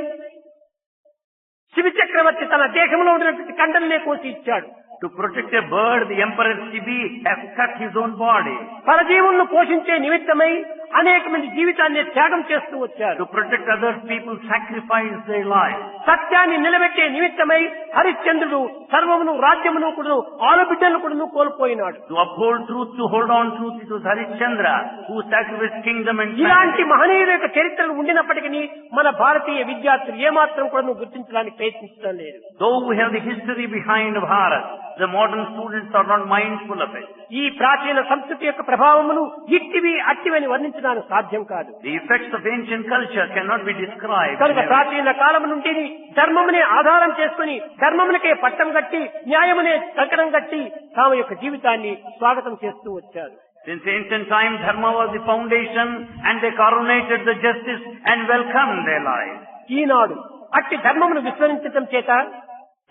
శివ చక్రవర్తి తన దేశంలో ఉన్నటువంటి కండలనే కోసి ఇచ్చాడు. To protect a bird, the emperor Sibi has cut his own body. పరజీవులను పోషించే నిమిత్తమై అనేక మంది జీవితాన్ని త్యాగం చేస్తూ వచ్చారు. To protect other people, sacrifice their lives. సత్యాన్ని నిలబెట్టే నిమిత్తమై హరిశ్చంద్రుడు సర్వమును, రాజ్యమును కూడా, ఆలుబిడ్డలను కూడా కోల్పోయినాడు. To uphold truth, to hold on truth, it was Harishchandra who sacrificed kingdom and ఇలాంటి family. మహనీయుల యొక్క చరిత్రలు ఉండినప్పటికీ మన భారతీయ విద్యార్థులు ఏమాత్రం కూడా గుర్తించడానికి ప్రయత్నించడం లేదు. Though we have the history behind Bharat, the modern students are not mindful of it. ఈ ప్రాచీన సంస్కృతి యొక్క ప్రభావమును ఇట్టివి అట్టివని వర్ణించడానికి సాధ్యం కాదు. The effects of ancient culture cannot be described. కనుక ప్రాచీన కాలం నుండి ధర్మమునే ఆధారం చేసుకుని ధర్మమునకే పట్టం కట్టి న్యాయమునే కంకణం కట్టి తమ యొక్క జీవితాన్ని స్వాగతం చేస్తూ వచ్చారు. Since ancient time, dharma was the foundation and they coronated the justice and welcomed their life. ఈనాడు అట్టి ధర్మమును విస్మరించడం చేత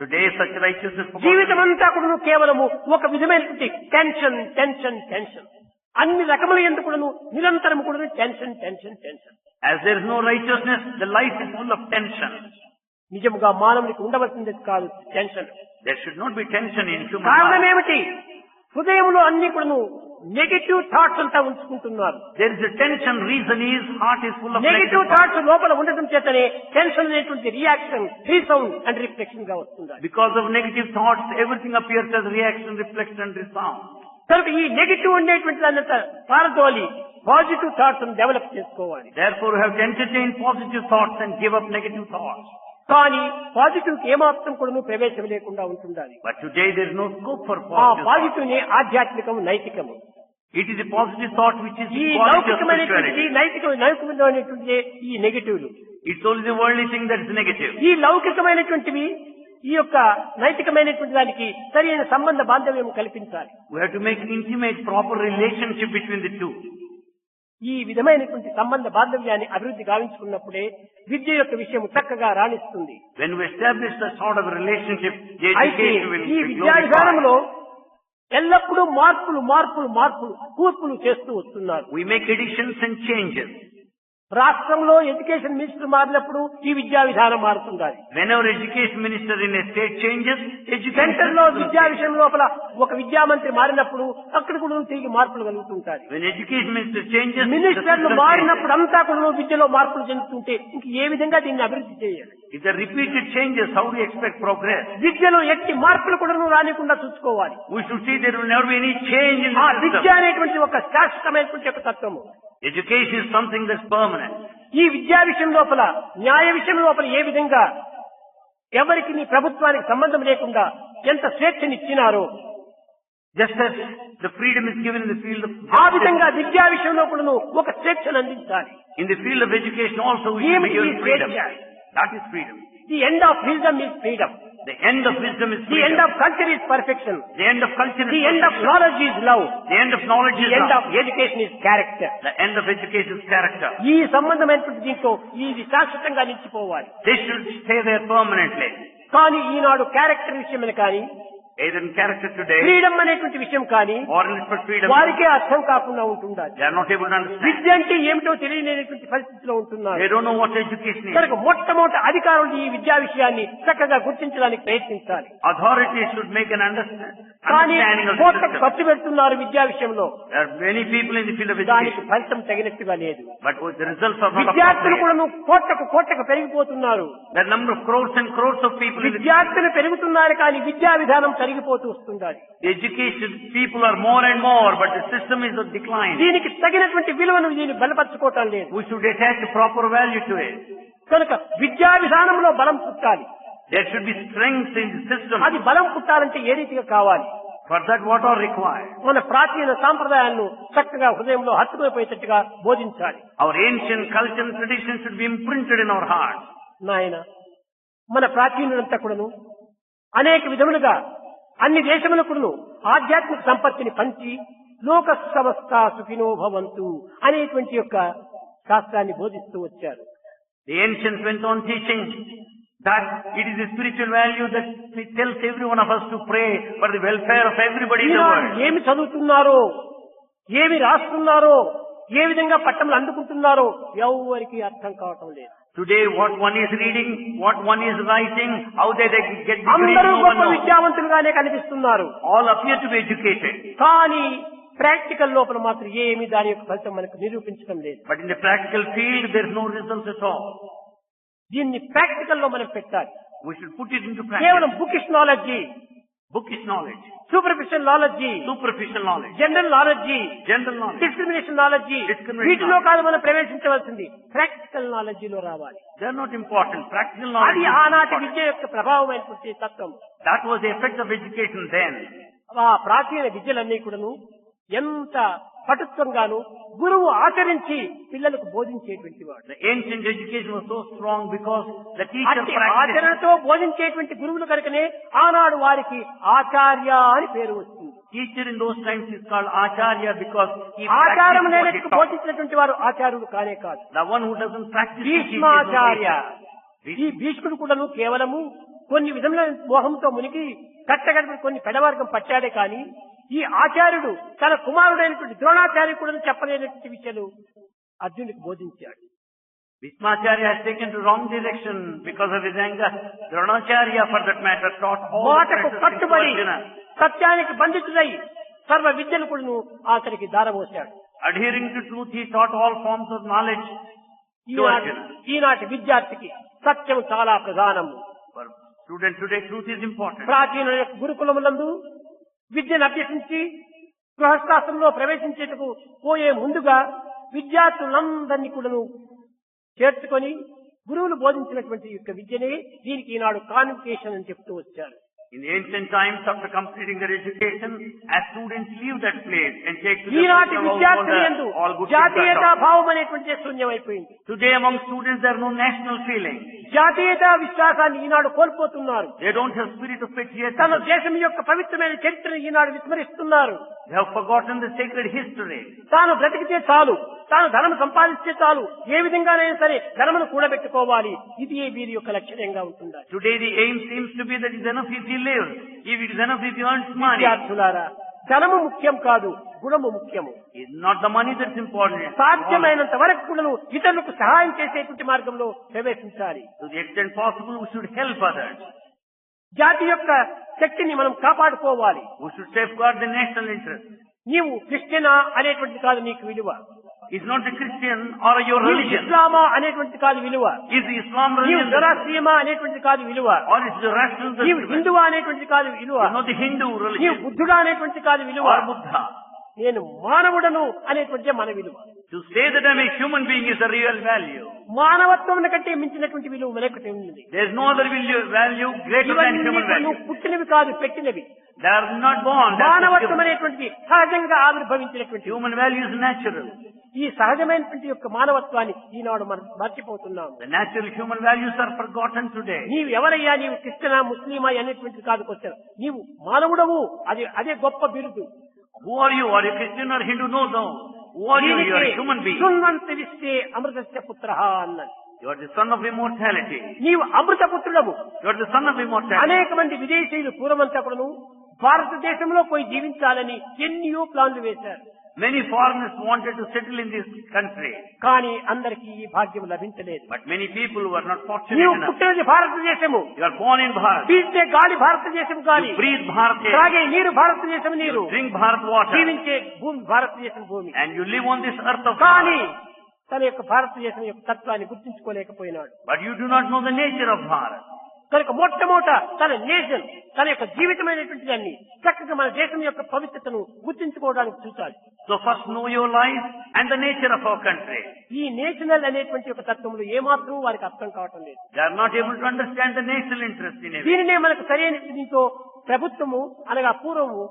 Today, such righteousness జీవితం అంతా కూడా కేవలము ఒక విధమైనటువంటి టెన్షన్ టెన్షన్ టెన్షన్, అన్ని రకముల ఎందుకు నిరంతరం కూడా tension tension tension. As there is no righteousness, the life is full of tension. నిజముగా మానవునికి ఉండవలసింది కాదు tension. There should not be tension in human కారణం life. ఏమిటి? హృదయంలో అన్ని కూడా నెగటివ్ థాట్స్ అంతా ఉంచుకుంటున్నారు. There is a tension. Reason is heart is full of negative negative thoughts లోపల ఉండటం చేతనే టెన్షన్ అనేటువంటి రియాక్షన్, రీసౌండ్ అండ్ రిఫ్లెక్షన్ గా వస్తుంది. Because of negative thoughts, everything appears as reaction, reflection, and resound. కనుక ఈ నెగటివ్ ఉండేటువంటి దాన్ని పారదోలి పాజిటివ్ థాట్స్ డెవలప్ చేసుకోవాలి. Therefore, we have to entertain positive thoughts and give up negative thoughts. కానీ పాజిటివ్ కి ఏమాత్రం కూడా ప్రవేశం లేకుండా ఉంటుండాలి. But today, there is no scope for ఆ positive thoughts. పాజిటివ్ ని ఆధ్యాత్మికము, నైతికము. It is a positive thought which is ఈ the quality of లౌకికమైనటువంటి spirituality. నైతికమైనటువంటి ఈ నెగటివ్లు, It's only the worldly thing that is negative. ఈ లౌకికమైనటువంటివి ఈ యొక్క నైతికమైనటువంటి దానికి సరైన సంబంధ బాంధవ్యం కల్పించాలి. We have to make intimate, proper relationship between the two. ఈ విధమైనటువంటి సంబంధ బాంధవ్యాన్ని అభివృద్ధి గావించుకున్నప్పుడే విద్య యొక్క విషయం చక్కగా రాణిస్తుంది. When we establish that sort of a relationship, the అయితే education will ఈ be విద్యా glorified. విధానంలో ఎల్లప్పుడూ మార్పులు మార్పులు మార్పులు కూర్పులు చేస్తూ వస్తున్నారు. We make additions and changes. రాష్ట్రంలో ఎడ్యుకేషన్ మినిస్టర్ మారినప్పుడు ఈ విద్యా విధానం మారుతుండాలి. Whenever education minister in a state changes, education centre లో విద్యా విషయం లోపల ఒక విద్యామంత్రి మారినప్పుడు అక్కడ కూడా తిరిగి మార్పులు కలుగుతుంటాయి. when education minister changes, మినిస్టర్లు మారినప్పుడు అంతా కూడా విద్యలో మార్పులు చెందుతుంటే ఇంక ఏ విధంగా దీన్ని అభివృద్ధి చేయాలి? if the repeated changes, how do you expect progress? విద్యలో ఎట్టి మార్పులు కూడా రానికుండా చూసుకోవాలి. We should see there will never be any change in ఆ the విద్య system. అనేటువంటి ఒక శాశ్వతమైనటువంటి ఒక తత్వము. Education is something that's permanent. ఈ విద్యా విషయం లోపల న్యాయ విషయం లోపల ఏ విధంగా ఎవరికి నీ ప్రభుత్వానికి సంబంధం లేకుండా ఎంత స్వేచ్ఛనిచ్చినారో Just as the freedom is given in the field of ఆ విధంగా విద్యా విషయంలో కూడా ఒక స్వేచ్ఛను అందించాలి. in the field of education also we should ఏమిటి be ఈ given freedom. స్వేచ్ఛ? That is freedom. The end of wisdom is freedom. The end of wisdom is the end freedom. Of culture is perfection. The end of culture is the end of perfection. Knowledge is love. The end of knowledge the is end love. Of education is character. The end of education is character. ఈ సంబంధమైనటువంటి దీంతో ఇది శాశ్వతంగా నిలిచిపోవాలి. They should stay there permanently. కానీ ఈనాడు క్యారెక్టర్ విషయమని కానీ Either in character today freedom అనేటువంటి విషయం కానీ or in for freedom, వారికే అర్థం కాకుండా ఉంటుండాలి. they are not able to understand. విద్య అంటే ఏమిటో తెలియలేనటువంటి పరిస్థితిలో ఉంటున్నారు. They don't know what education is. కనుక మొట్టమొదటి అధికారులు ఈ విద్యా విషయాన్ని చక్కగా గుర్తించడానికి ప్రయత్నించాలి. Authorities should make an కానీ understanding of the కోట్లకు system. ఖర్చు పెడుతున్నారు విద్యా విషయంలో. There are many people in the field of దానికి education, ఫలితం తగినట్టుగా లేదు. but with the results are not విద్యార్థులు appropriate. కూడా కోట్లకు పెరిగిపోతున్నారు. There are number of crores and crores of people in the విద్యార్థులు పెరుగుతున్నారు కానీ విద్యా విధానం తరిగిపోతూ వస్తుండాలి. The education people are more and more, but the system is of decline. దీనికి తగినటువంటి విలువను దీన్ని బలపరచుకోవటం లేదు. We should attach a proper value to it. కనుక విద్యా విధానంలో బలం పుట్టాలి. There should be strength in the system. అది బలం పుట్టాలంటే ఏ రీతిగా కావాలి? For that, what are required? మన ప్రాచీన సాంప్రదాయాలను చక్కగా హృదయంలో హత్తుకుపోయేటట్టుగా బోధించాలి. Our ancient culture and tradition should be imprinted in our hearts. నాయన మన ప్రాచీనులంతా కూడాను అనేక విధములుగా అన్ని దేశములకును ఆధ్యాత్మిక సంపత్తిని పంచి లోక సమస్త సుఖినో భవంతు అనేటువంటి యొక్క శాస్త్రాన్ని బోధిస్తూ వచ్చారు. The ancients went on teaching that it is a spiritual value that tells every one of us to pray for the welfare of everybody in the Eenadu world. ఏమి చదువుతున్నారో, ఏమి రాస్తున్నారో, ఏ విధంగా పట్టములు అందుకుంటున్నారో ఎవరికి అర్థం కావటం లేదు. Today, what one is reading, what one is writing, how they get degrees, అందరూ no one గొప్ప knows. విద్యావంతులుగానే కనిపిస్తున్నారు. All appear to be educated. కానీ ప్రాక్టికల్ లోపల మాత్రం ఏమి దాని యొక్క ఫలితం మనకు నిరూపించడం లేదు. But in the practical field, there is no result at all. దీన్ని ప్రాక్టికల్ లో మనం పెట్టాలి. We should put it into కేవలం practice. Bookish knowledge, Bookish knowledge, superficial knowledge, superficial knowledge, general knowledge, general knowledge. Discrimination knowledge Discrimination వీటిలో కాదు మనం ప్రవేశించవలసింది. ప్రాక్టికల్ నాలెడ్జిలో రావాలి. They are not important. Practical అది knowledge is ఆనాటి important. విద్య యొక్క ప్రభావమైనటువంటి తత్వం. That was the effect of education then. ఆ ప్రాచీన విద్యలన్నీ కూడాను ఎంత పటుత్వంగాను గురువు ఆచరించి పిల్లలకు బోధించేటువంటి వాడు. The ancient education was so strong because the teacher అట్టి practiced. ఆచరణతో బోధించేటువంటి గురువులు కనుకనే ఆనాడు వారికి ఆచార్య అని పేరు వస్తుంది. Teacher in those times is called Acharya because he ఆచారం practiced what he లేనట్టు taught. బోధించినటువంటి వారు ఆచార్యులు కానే కాదు. The one who doesn't practice teaching is no Bhishmacharya. teacher. ఈ భీష్ముడు కూడాను కేవలము కొన్ని విధముల మోహంతో మునిగి కట్టగడిపి కొన్ని పెడవర్గం పట్టాడే కానీ ఈ ఆచార్యుడు తన కుమారుడైనటువంటి ద్రోణాచార్య కూడా చెప్పలేనటువంటి విషయాలు అర్జునుడికి బోధించాడు. Bhishmacharya has taken to wrong direction because of his anger. Dronacharya, for that matter, taught all the మాటకు practices to కట్టుబడి Arjuna. సత్యానికి బంధితుడై సర్వ విద్యను కూడాను అతనికి దారమోశాడు. Adhering to truth, he taught all forms of knowledge to Arjuna. ఈనాటి విద్యార్థికి సత్యం చాలా ప్రధానము. For student today, truth is important. ప్రాచీన యొక్క గురుకులములందు విద్యను అభ్యసించి గృహస్థాశ్రమంలో ప్రవేశించేందుకు పోయే ముందుగా విద్యార్థులందరినీ కూడాను చేర్చుకొని గురువులు బోధించినటువంటి యొక్క విద్యనే దీనికి ఈనాడు కాన్వికేషన్ అని చెప్తూ వచ్చారు. In the ancient times, after completing their education, as students leave that place and take to the ఈనాటి all విద్యార్థులు యందు good things are జాతీయతా taught. భావం అనేటువంటిది శూన్యమైపోయింది. Today among students, there are no national feeling. జాతీయతా విశ్వాసాన్ని ఈనాడు కోల్పోతున్నారు. They don't have spirit of తన patriotism. దేశం యొక్క పవిత్రమైన చరిత్రను ఈనాడు విస్మరిస్తున్నారు. They have forgotten the sacred history. తాను బ్రతికితే చాలు, తాను ధనం సంపాదిస్తే చాలు, ఏ విధంగానైనా సరే ధనమును కూడబెట్టుకోవాలి, ఇది వీరి యొక్క లక్ష్యంగా ఉంటుంది. Today the aim seems to be that it's enough if he lives. If it is enough if he earns money. విద్యార్థులారా, ధనము ముఖ్యం కాదు, గుణము ముఖ్యము. It's not the money that's important. సాధ్యమైనంత వరకు కూడా ఇతరులకు సహాయం చేసేటువంటి మార్గంలో ప్రవేశించాలి. To the extent possible, we should help others. జాతి యొక్క శక్తిని మనం కాపాడుకోవాలి. We should safeguard the national interest. నీవు క్రిస్టియనా అనేటువంటిది కాదు నీకు విలువ. It's not the Christian or your నీవు religion. ఇస్లామా అనేటువంటిది కాదు విలువ. Is the Islam నీవు religion జొరాస్ట్రియమా అనేటువంటిది కాదు విలువ. or is the rational నీవు religion? హిందువా అనేటువంటిది కాదు విలువ. It's not the Hindu నీవు religion బుద్ధుడా అనేటువంటిది కాదు విలువ. or Buddha. నేను మానవుడను అనేటువంటిదే మన విలువ. To say that I'm a human being is a real value. మానవత్వం కంటే మించినటువంటి విలువ మనకు ఉంది. There is no other value greater than human ఇవన్నీ value. నువ్వు పుట్టినవి కాదు, పెట్టినవి. They are not born. They are మానవత్వం given. అనేటువంటిది సహజంగా ఆవిర్భవించినటువంటి. Human value is natural. ఈ సహజమైనటువంటి యొక్క మానవత్వాన్ని ఈనాడు మనం మర్చిపోతున్నాము. The natural human values are forgotten today. నీవు ఎవరయ్యా, నీవు క్రిస్టియనా ముస్లిమా అనేటువంటిది కాదు క్వశ్చన్. నీవు మానవుడవు, అదే గొప్ప బిరుదు. Who are you? Are you Christian or Hindu? No. Who are you? You are a human being. శృణ్వంత విశ్వే అమృతస్య పుత్రః అన్నది. You are the son of immortality. నీవు అమృత పుత్రుడవు. You are the son of immortality. అనేక మంది విదేశీయులు పూర్వమంతా కూడాను భారతదేశంలో పోయి జీవించాలని ఎన్నో ప్లాన్లు వేశారు. Many foreigners wanted to settle in this country. కానీ అందరికీ ఈ భాగ్యం లభించలేదు. But many people were not fortunate నీవు enough. పుట్టినది భారతదేశము. You are born in Bharat. పీల్చే గాలి భారతదేశం గాలి, You breathe Bharat air. త్రాగే నీరు భారతదేశం నీరు, You drink Bharat water. జీవించే భూమి భారతదేశం భూమి. And you live on this earth of కానీ Bharat. తన యొక్క భారతదేశం యొక్క తత్వాన్ని గుర్తించుకోలేకపోయినాడు. But you do not know the nature of Bharat. కనుక మొట్టమొదట తన నేషన్, తన యొక్క జీవితమైనటువంటి దాన్ని చక్కగా మన దేశం యొక్క పవిత్రతను గుర్తించుకోవడానికి చూచాలి. So first know your life and the nature of our country. ఈ నేషనల్ అనేటువంటి ఒక తత్వంలో ఏమాత్రం వారికి అర్థం కావటం లేదు. They are not able to understand the national interest in it. దీనినే మనకు సరైన దీంతో ప్రభుత్వము అనగా పూర్వము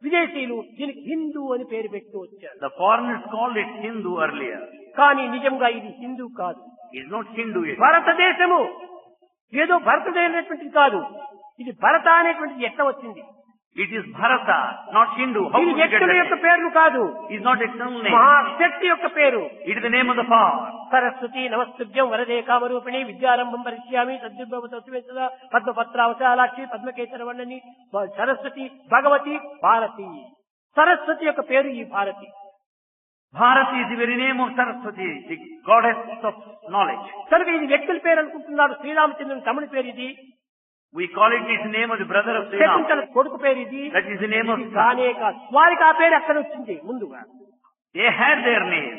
విదేశీయులు దీనికి హిందూ అని పేరు పెడుతూ వచ్చారు. The foreigners called it Hindu earlier. కానీ నిజంగా ఇది హిందూ కాదు. It's not Hindu. భారతదేశము ఏదో భారతదేశమైనటువంటిది కాదు. ఇది భరత అనేటువంటిది ఎట్లా వచ్చింది? It is Bharata, not Hindu. How ఇది did you get వ్యక్తుల that యొక్క name? పేర్లు కాదు, It's not external name. మహాశక్తి యొక్క పేరు. It is the name of the power. Saraswati నమస్తుభ్యం వరదే కామరూపిణి విద్యారంభం పరిశ్యామి తద్విభవతత్వేద పద్మపత్రావశాలాక్షి పద్మకేసర వర్ణని సరస్వతి భగవతి భారతి. సరస్వతి యొక్క పేరు ఈ Bharati. Bharati is the very name of Saraswati, the goddess of knowledge. కనుక ఇది వ్యక్తుల పేరు అనుకుంటున్నాడు. శ్రీరామచంద్రుని తమిళ పేరు ఇది, We call it the name of the brother of Sri Ram. Shakuntala కొడుకు పేరు ఇది. That is the name of ఇది కానే కాదు. వారికి ఆ పేరు ఎక్కడ వచ్చింది ముందుగా? They had their name.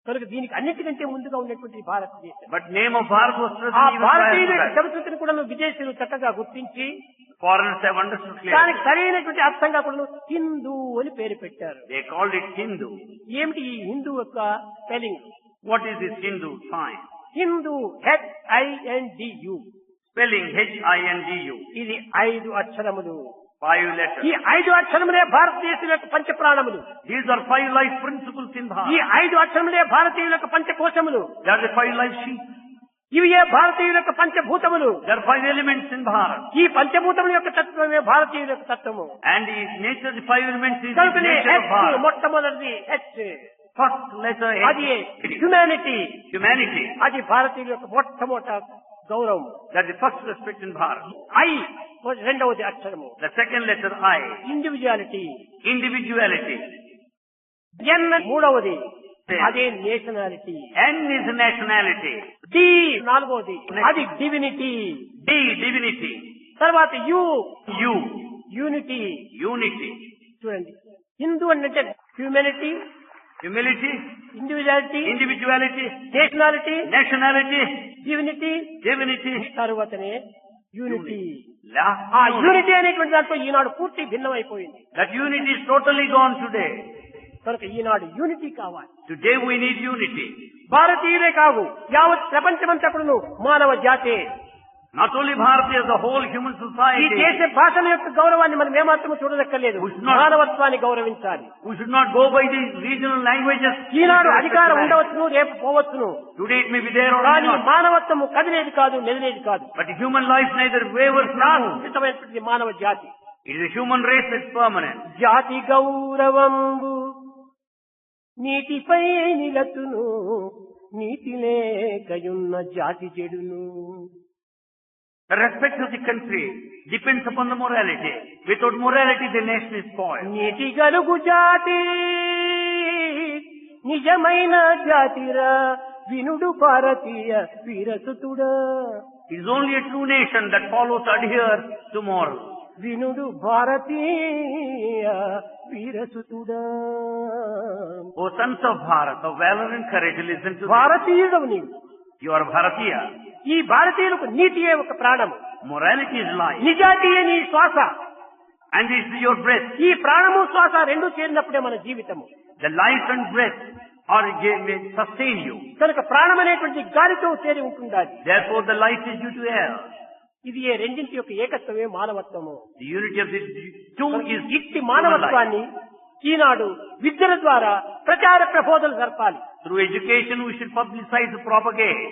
కనుక దీనికి అన్నిటికంటే ముందుగా ఉన్నటువంటి భారతదేశం. But name of Bharat was ఆ present even prior భారతీయుల to that. సంస్కృతిని కూడా విదేశీయులు చక్కగా గుర్తించి Foreigners have understood clearly. దానికి సరైనటువంటి అర్థంగా కూడా హిందూ అని పేరు పెట్టారు. They called it Hindu. ఏమిటి ఈ హిందూ యొక్క spelling? What is this Hindu sign? Hindu HINDU. Spelling HINDU. ఇది 5 అక్షరములు. 5 letters. ఈ 5 అక్షరములే భారతదేశం యొక్క పంచప్రాణములు. These are 5 life principles in ఈ Bharat. 5 అక్షరములే భారతీయుల యొక్క పంచకోశములు. They are the 5 life sheets. ఇవి ఏ భారతీయుల యొక్క పంచభూతములు. There are 5 elements in Bharat. ఈ పంచభూతముల యొక్క తత్వమే భారతీయుల యొక్క తత్వము. And the nature of the 5 elements is the కనుకనే nature of H Bharat. మొట్టమొదటిది H. First letter అది H. హ్యుమానిటీ. Humanity. అది భారతీయుల యొక్క మొట్టమొదటి గౌరవం. That is the first respect in Bharat. I రెండవది అక్షరము. The second letter I. Individuality. Individuality. N మూడవది. అదే nationality. N is nationality. D నాలుగవది. అది డివినిటీ. D, divinity. తర్వాత U U, యూనిటీ. unity. చూడండి, హిందూ అంటే humanity, Humility, individuality, individuality, nationality, nationality, divinity, divinity, తర్వాతనే యూనిటీ. last ఆ unity. యూనిటీ అనేటువంటి దాంట్లో ఈనాడు పూర్తి భిన్నమైపోయింది. That unity is totally gone today. కనుక ఈనాడు యూనిటీ కావాలి. Today we need unity. భారతీయులే కావు, యావత్ ప్రపంచమంతా కూడాను మానవ జాతే. Not only Bharatiya, the whole human ఈ society. దేశ భాషల యొక్క గౌరవాన్ని మనం ఏమాత్రం చూడదక్కర్లేదు. మానవత్వాన్ని గౌరవించాలి. We should not go by the regional languages. ఈనాడు అధికారం ఉండవచ్చును, రేపు పోవచ్చును. Today it may be there or కానీ not. మానవత్వము కదిలేది కాదు, మెదిలేది కాదు. But human life neither wavers nor moves. శాశ్వతమైనటువంటి మానవ జాతి. It is a human race that's permanent. జాతి గౌరవంబు నీటిపై నిలతును, నీతి లేకయున్న జాతి చెడును. The respect of the country depends upon the morality. Without morality, the nation is spoiled. నీతి గలుగు జాతి నిజమైన జాతిరా వినుడు భారతీయ వీరసుతుడా. It is only a true nation that follows, adheres to morals. వినుడు భారతీయ వీరసుతుడా. O sons of Bharat, of valor and courage, listen to this. భారతీయుడవు నీవు. You are Bharatiya. ఈ భారతీయులకు నీతియే ఒక ప్రాణము. Morality is life. నిజాతియే నీ శ్వాస. And it's your breath. ఈ ప్రాణము శ్వాస రెండు చేరినప్పుడే మన జీవితము. The life and breath may sustain you. కనుక ప్రాణం అనేటువంటి గాలితో చేరి ఉంటుండాలి. Therefore the life is due to air. ఇది ఏ రెండింటి యొక్క ఏకత్వమే మానవత్వము. The unity of the two is ఇట్టి మానవత్వాన్ని ఈనాడు విద్యల ద్వారా ప్రచార ప్రబోధనలు జరపాలి. Through education we should publicize, propagate.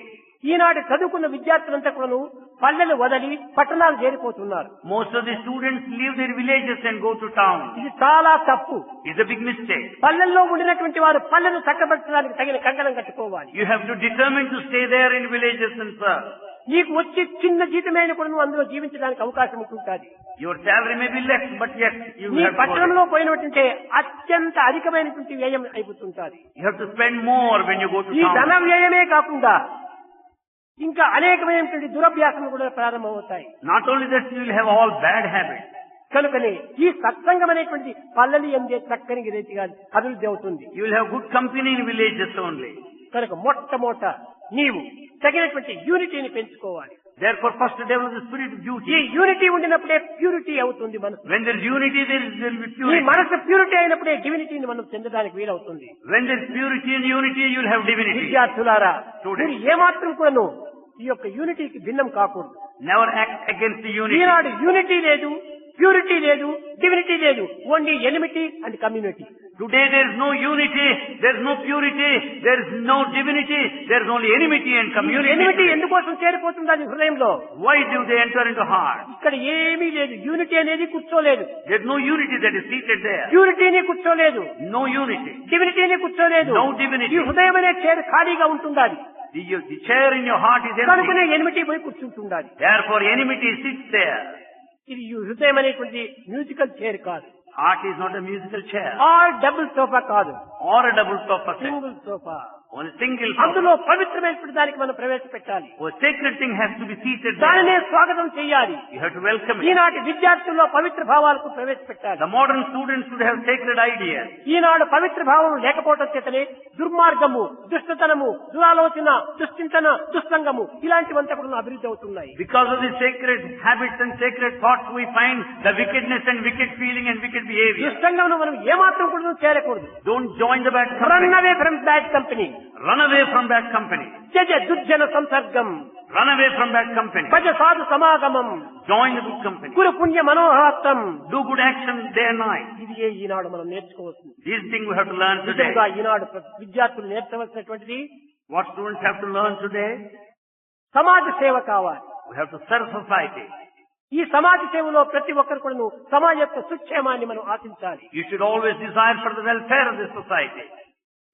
ఈనాడు చదువుకున్న విద్యార్థులంతా కూడాను పల్లెలు వదలి పట్టణాలు చేరిపోతున్నారు. Most of the students leave their villages and go to town. ఇది చాలా తప్పు. It's a big mistake. పల్లెల్లో ఉండినటువంటి వారు పల్లెను చక్కబెట్టడానికి తగిన కంకణం కట్టుకోవాలి. You have to determine to stay there in villages and serve. నీకు వచ్చి చిన్న జీతమైన కూడా నువ్వు అందులో జీవించడానికి అవకాశం ఉంటుంటుంది. Your salary may be less, but yet you నీ have to. పట్టణంలో పోయినటువంటి అత్యంత అధికమైనటువంటి వ్యయం అయిపోతుంటుంది. You have to spend more when you go to ఈ town. ధన వ్యయమే కాకుండా ఇంకా అనేకమైనటువంటి దురభ్యాసములు కూడా ప్రారంభమవుతాయి. Not only that, you will have all bad habits. కనుకనే ఈ సత్సంగం అనేటువంటి పల్లెలు ఎందే చక్కని రీతిగా అభివృద్ధి అవుతుంది. You will have good company in villages only. కనుక మొట్టమొదట నీవు తగినటువంటి యూనిటీని పెంచుకోవాలి. Therefore, first develop the spirit of ఈ duty. యూనిటీ ఉండినప్పుడే ప్యూరిటీ అవుతుంది మనసు. When there is unity, there will be ఈ purity. మనసు ప్యూరిటీ అయినప్పుడే డివినిటీని మనం చెందడానికి వీలవుతుంది. When there is purity and unity, you will have divinity. విద్యార్థులారా, Students. మీరు ఏమాత్రం కూడాను ఈ యొక్క యూనిటీకి భిన్నం కాకూడదు. Never act against the unity. Eenadu unity లేదు, ప్యూరిటీ లేదు, డివినిటీ లేదు, only enmity and community. Today there is no unity, there is no purity, there is no divinity, there is only enmity and community. Enmity ఎందుకోసం చేరిపోతుంది అది హృదయంలో? Why do they enter into heart? ఇక్కడ ఏమీ లేదు. యూనిటీ అనేది కూర్చోలేదు. There is no unity that is seated there. ప్యూరిటీని కూర్చోలేదు. No unity. డివినిటీని కూర్చోలేదు. No divinity. ఈ హృదయం అనే చైర్ ఖాళీగా ఉంటుండాలి. The chair in your heart is empty. కనుకనే ఎనిమిటీ పోయి కూర్చుంటుండాలి. Therefore enmity sits there. ఇది ఈ హృదయం అనేటువంటి మ్యూజికల్ చైర్ కాదు. Heart is not a musical chair or double sofa కాదు. or a double sofa set. Single sofa. Only single అందులో sofa. పవిత్రమైనటువంటి దానికి మనం ప్రవేశపెట్టాలి. A sacred thing has to be seated దానినే there. స్వాగతం చేయాలి. You have to welcome it. ఈనాటి విద్యార్థుల్లో పవిత్ర భావాలకు ప్రవేశపెట్టాలి. The modern students should have sacred ideas. ఈనాడు పవిత్ర భావం లేకపోవడం చేతనే దుర్మార్గము, దుష్టతనము, దురాలోచన, దుశ్చింతన, దుస్సంగము ఇలాంటివంతా కూడా అభివృద్ధి అవుతున్నాయి. Because of the sacred habits and sacred thoughts, we find the wickedness and wicked feeling and wicked behavior. దుస్సంగమును మనం ఏమాత్రం కూడా చేరకూడదు. Don't join the bad run company. Away from bad company. Run away from bad company. త్యజ దుర్జన సంసర్గం. Run away from bad company. భజ సాధు సమాగమం. Join the good company. కురు పుణ్య మనోహరత్వం. Do good action day and night. ఇది ఈనాడు మనం నేర్చుకోవచ్చు. These things we have to learn today. నిజంగా ఈనాడు విద్యార్థులు నేర్చవలసినటువంటిది What students have to learn today? సమాజ సేవ కావాలి. We have to serve society. ఈ సమాజ సేవలో ప్రతి ఒక్కరు కూడా సమాజ యొక్క సుక్షేమాన్ని మనం ఆశించాలి. You should always desire for the welfare of the society.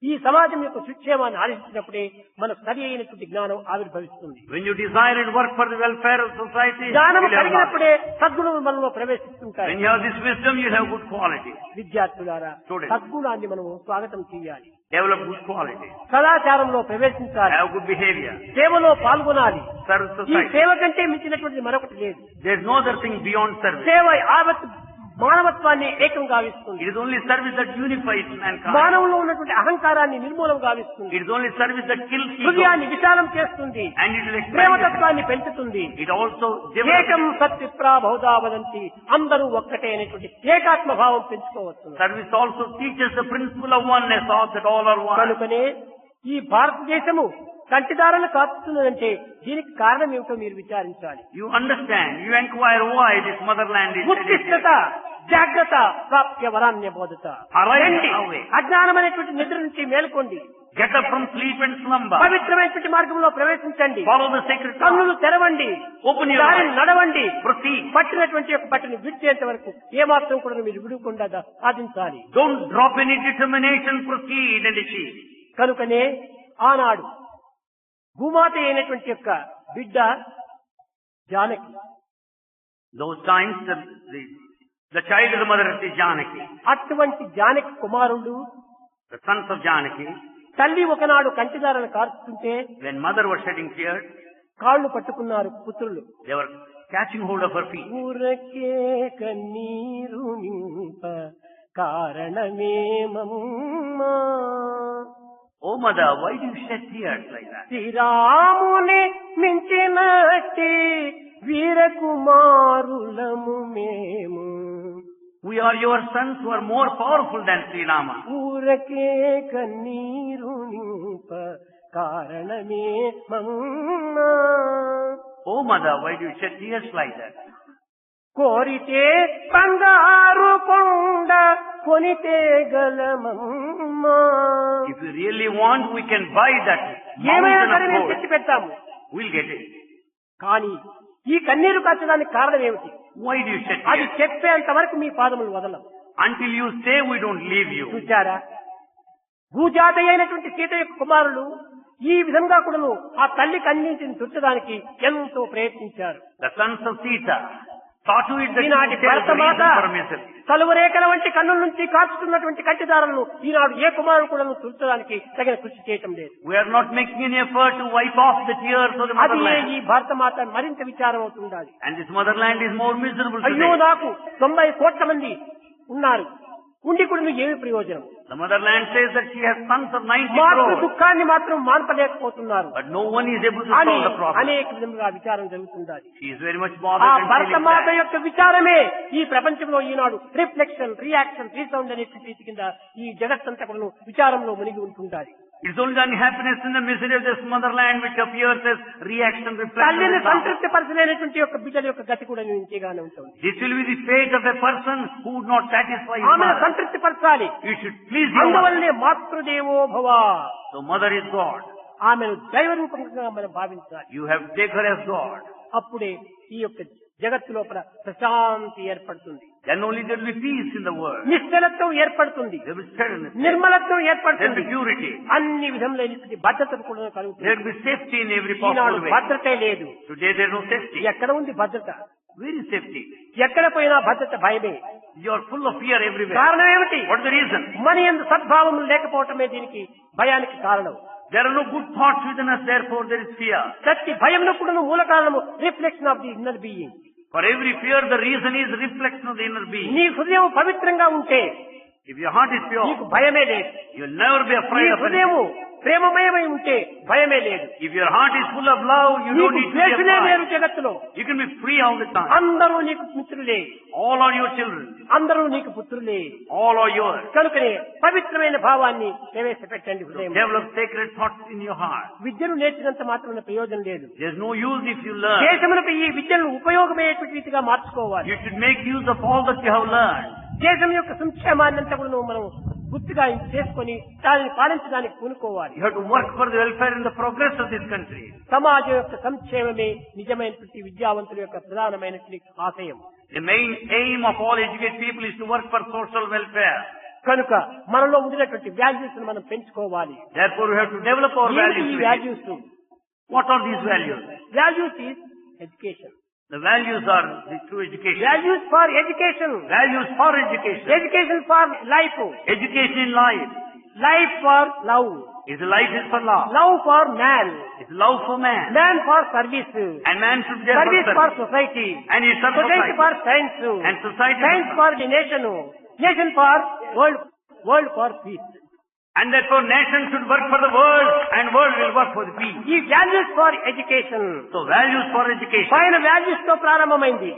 ఈ సమాజం యొక్క సుక్షేమాన్ని ఆశించినప్పుడే మనకు సరి అయినటువంటి జ్ఞానం ఆవిర్భవిస్తుంది. When you desire and work for the welfare of society, జ్ఞానం you'll have knowledge. కలిగినప్పుడే సద్గుణం మనలో ప్రవేశిస్తుంటాయి. When you have this wisdom, you'll have good quality. విద్యార్థులారా, Students. సద్గుణాన్ని మనం స్వాగతం చేయాలి. Develop good quality. సదాచారంలో ప్రవేశించాలి. Have good behavior. సేవలో పాల్గొనాలి. Serve ఈ society. సేవ కంటే మించినటువంటిది మరొకటి లేదు. There is no other thing beyond service. సేవ యావత్ మానవత్వాన్ని ఏకం గావిస్తుంది. It is only service that unifies mankind. మానవులో ఉన్నటువంటి అహంకారాన్ని నిర్మూలం గావిస్తుంది. It is only service that kills ego. హృదయాన్ని విశాలం చేస్తుంది. And it will expand. ప్రేమతత్వాన్ని పెంచుతుంది. It also ఏకం develops. సత్విప్రా బహుధా వదంతి, అందరూ ఒక్కటే అనేటువంటి ఏకాత్మ భావం పెంచుకోవచ్చు. Service also teaches the principle of oneness, of that all are one. కనుకనే ఈ భారతదేశము కంటిదారులు కాపుతున్నదంటే దీనికి కారణం ఏమిటో మీరు విచారించాలి. You understand, you inquire why this motherland is ఉత్తిష్టత, జాగ్రత్త, ప్రాప్య వరాన్య బోధత. Arise, away. అజ్ఞానం అనేటువంటి నిద్ర నుంచి మేల్కోండి. Get up from sleep and slumber. పవిత్రమైనటువంటి మార్గంలో ప్రవేశించండి. Follow the sacred path. కన్నులు తెరవండి. Open your దారిని eyes. నడవండి. Proceed. పట్టినటువంటి యొక్క పట్టిని విడిచేంత వరకు ఏమాత్రం కూడా మీరు విడుకుండా సాధించాలి. Don't drop any determination, proceed and achieve. కనుకనే ఆనాడు భూమాత అయినటువంటి యొక్క బిడ్డ Janaki. Those times, the child of the mother is Janaki, అటువంటి జానకి కుమారుడు the sons of Janaki. తల్లి ఒకనాడు కంటిదారను కార్చుతుంటే When mother was shedding tears, కాళ్ళు పట్టుకున్నారు పుత్రులు. they were catching hold of her feet. ఊరకే కన్నీరు నింప కారణమేమమ్మా, Oh mother, why do you shed tears like that? శ్రీరాముని మించినట్టి వీరకుమారులము మేము, We are your sons who are more powerful than Sri Rama. ఊరకే కన్నీరు నింప కారణమేమమ్మా, Oh mother, why do you shed tears like that? కోరితే బంగారు కొండ కొనితే గలమమ్మా, If you really want, we can buy that ఏమైనా mountain సరే of మేము gold. తెచ్చి పెడతాము. We'll get it. కానీ ఈ కన్నీరు కాచడానికి కారణం ఏమిటి? Why do you shed అది tears? చెప్పేంత వరకు మీ పాదములు వదలం. Until you say we don't leave you. చూచారా, భూజాత అయినటువంటి సీత యొక్క కుమారులు ఈ విధంగా కూడాను ఆ తల్లికి అన్నింటిని తుచ్చడానికి ఎంతో ప్రయత్నించారు. The sons of Sita saw to it that ఈనాటి you tell the Bharatmata reason for misery. కలువరేఖల వంటి కన్నుల నుంచి కాచుతున్నటువంటి కంటిదారులను ఈనాడు ఏ కుమారుడు కూడా తుచ్చడానికి తగిన కృషి చేయటం లేదు. We are not making any effort to wipe off the tears of the అది motherland. ఈ భరతమాత మరింత విచారం అవుతుండాలి. And this motherland is more miserable అయ్యో today. నాకు 90 కోట్ల మంది ఉన్నారు, ఉండి కూడా ఏమి ప్రయోజనం? The motherland says that she has sons of 90 మాతృ crores. దుఃఖాన్ని మాత్రం మాన్పలేకపోతున్నారు But no one is able to అని solve the problem. అనేక విధంగా విచారం జరుగుతుండాలి. She is very much ఆ bothered and feeling Bharatmata sad. యొక్క విచారమే ఈ ప్రపంచంలో ఈనాడు రిఫ్లెక్షన్, రియాక్షన్, రీసౌండ్ అనే రీతి కింద ఈ జగత్తంతా కూడా విచారంలో మునిగి ఉంటుండాలి. It's only the unhappiness and the misery of this motherland which appears as reaction, reflection. తల్లిని and sound. సంతృప్తి పరిచలేనటువంటి యొక్క బిడ్డల యొక్క గతి కూడా ఇంతేగానే ఉంటుంది. This will be the fate of a person who would not satisfy his ఆమెను mother. సంతృప్తి పరచాలి. You should please your mother. అందువల్లనే మాతృదేవో భవ, So mother is God. ఆమెను దైవ రూపంగా మనం భావించాలి. You have to take her as God. అప్పుడే ఈ యొక్క జగత్తు లోపల ప్రశాంతి ఏర్పడుతుంది, Then only there will be peace in the world. నిశ్చలత్వం ఏర్పడుతుంది, There will be steadiness. నిర్మలత్వం There will ఏర్పడుతుంది, be purity. అన్ని విధములైనటువంటి భద్రతను కూడా కలుగుతుంది. There will be safety in every Eenadu possible way. భద్రతే లేదు. Today there is no safety. ఎక్కడ ఉంది భద్రత? Where is safety? ఎక్కడ పోయినా భద్రత భయమే. You are full of fear everywhere. కారణం ఏమిటి? What is the reason? మన యందు సద్భావం లేకపోవటమే దీనికి భయానికి కారణం. There are no good thoughts within us, therefore there is fear. ప్రతి భయంలో కూడా మూల కారణము reflection of the inner being. For every fear, the reason is reflection of the inner being. నీ హృదయం పవిత్రంగా ఉంటే If your heart is pure, నీకు భయమే లేదు. you will never be నీ afraid of హృదయము anything. ప్రేమమయమై ఉంటే భయమే లేదు. If your heart is full of love, you don't నీకు need to be ద్వేషమే afraid. లేరు జగత్తులో. You can be free all the time. అందరూ నీకు మిత్రులే, All are your children. అందరూ నీకు పుత్రులే. All are yours. కనుకనే పవిత్రమైన భావాన్ని ప్రవేశపెట్టండి హృదయం. Develop sacred thoughts in your heart. విద్యను నేర్చినంత మాత్రమే ప్రయోజనం లేదు. There's no use if you learn. దేశములకు ఈ విద్యను ఉపయోగమయ్యేటువంటి రీతిగా మార్చుకోవాలి. You should make use of all that you have learned. దేశం యొక్క సంక్షేమాన్ని అంతా కూడా మనం గుర్తుగా చేసుకొని దానిని పాలించడానికి పూనుకోవాలి. You have to work for the welfare and the progress of this country. సమాజం యొక్క సంక్షేమమే నిజమైనటువంటి విద్యావంతుల యొక్క ప్రధానమైనటువంటి ఆశయం. The main aim of all educated people is to work for social welfare. కనుక మనలో ఉండినటువంటి వాల్యూస్ మనం పెంచుకోవాలి. Therefore, we have to develop our ఏమిటి values. ఈ today. Values? What are these values? Values is education. The values are the true education. Values for education, Values for education. Education for life, Education in life. Life for love, Is life is for love. Love for man, It's love for man. Man for service, And man should be there for service for service. Society, And he serves society society. For science, And society for science for the nation, nation for world, world for piece. And therefore nation should work for the world and world will work for the peace. ఈ values for education So values for education. పైన వాల్యూస్ తో ప్రారంభమైంది,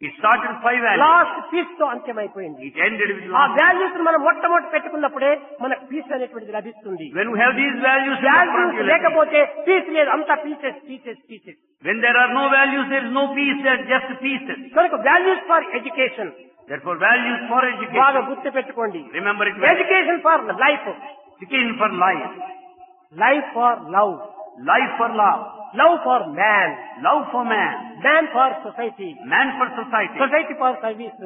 It started with 5 values. Last piece తో అంత్యమైపోయింది. It ended with ఆ love. వాల్యూస్ మనం మొట్టమొదటి పెట్టుకున్నప్పుడే మనకు పీస్ అనేటువంటిది లభిస్తుంది. When we have these values, in the front, values you'll have peace. లేకపోతే పీస్ లేదు, అంతా pieces pieces pieces. When there are no values, there is no peace, there are just pieces. కనుక values for education Therefore values for బాగా education. గుర్తు పెట్టుకోండి. Remember it well. Education for life, Education for life. Life for love, Life for love. Love for man, Love for man. Man for society, Man for society. Society for service,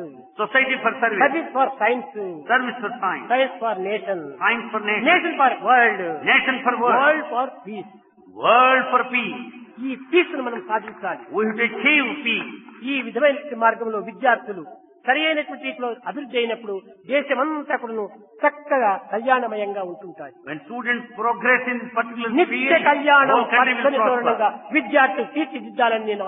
Society for service. Service for science, Service for science. Science for nation, Science for nation. Nation for world, Nation for world. World for piece. World for peace. ఈ పీస్ను మనం సాధించాలి. We have to achieve peace. ఈ విధమైన మార్గంలో విద్యార్థులు సరి అయినటువంటి రీతిలో అభివృద్ధి అయినప్పుడు దేశమంతా కూడాను చక్కగా కళ్యాణమయంగా ఉంటుంటాయి. When students progress in this particular నిత్య field, కళ్యాణం whole country will తోరణంగా prosper. విద్యార్థులు తీర్చిదిద్దాలని నేను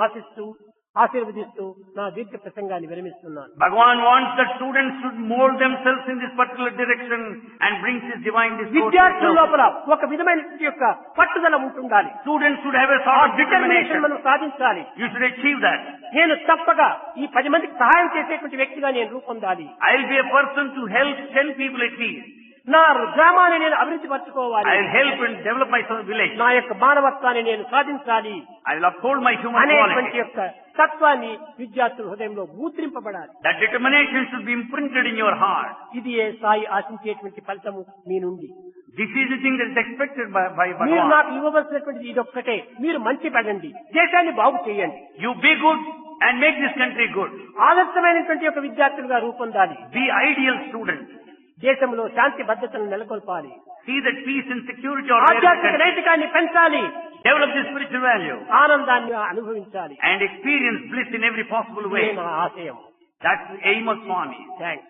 ఆశీర్వదిస్తూ నా దీర్ఘ ప్రసంగాన్ని విరమిస్తున్నాను. Bhagavan wants that students should mold themselves in this particular direction and brings his divine discourse. విద్యార్థుల లోపల ఒక విధమైన యొక్క పట్టుదల ఉంటుండాలి. Students should have a sort of determination determination. మనం సాధించాలి. You should achieve that. నేను తప్పగా ఈ 10 మందికి సహాయం చేసేటువంటి వ్యక్తిగా నేను రూపొందాలి. I'll be a person to help 10 people at least. నా గ్రామాన్ని నేను అభివృద్ధి పరచుకోవాలి. I'll help and develop my village. నా యొక్క మానవత్వాన్ని నేను సాధించాలి I'll uphold my human అనేటువంటి quality. యొక్క తత్వాన్ని విద్యార్థుల హృదయంలో ముద్రింపబడాలి. That determination should be imprinted in your heart. ఇది ఏ సాయి ఆశించేటువంటి ఫలితము మీ నుండి. This is the thing that is expected by మీరు Bhagavan. నాకు ఇవ్వవలసినటువంటి ఇదొక్కటే. మీరు మంచి పడండి, దేశాన్ని బాగు చేయండి, You be good and make this country good. ఆదర్శమైనటువంటి యొక్క విద్యార్థులుగా రూపొందాలి, Be ideal students. దేశంలో శాంతి భద్రతను నెలకొల్పాలి, See that peace and security are there in the ఆధ్యాత్మిక country. నైతికాన్ని పెంచాలి, Develop the spiritual value ఆనందాన్ని అనుభవించాలి. and experience bliss in every possible ఇదే way. నా ఆశయం. That's the aim of Swami. Thanks.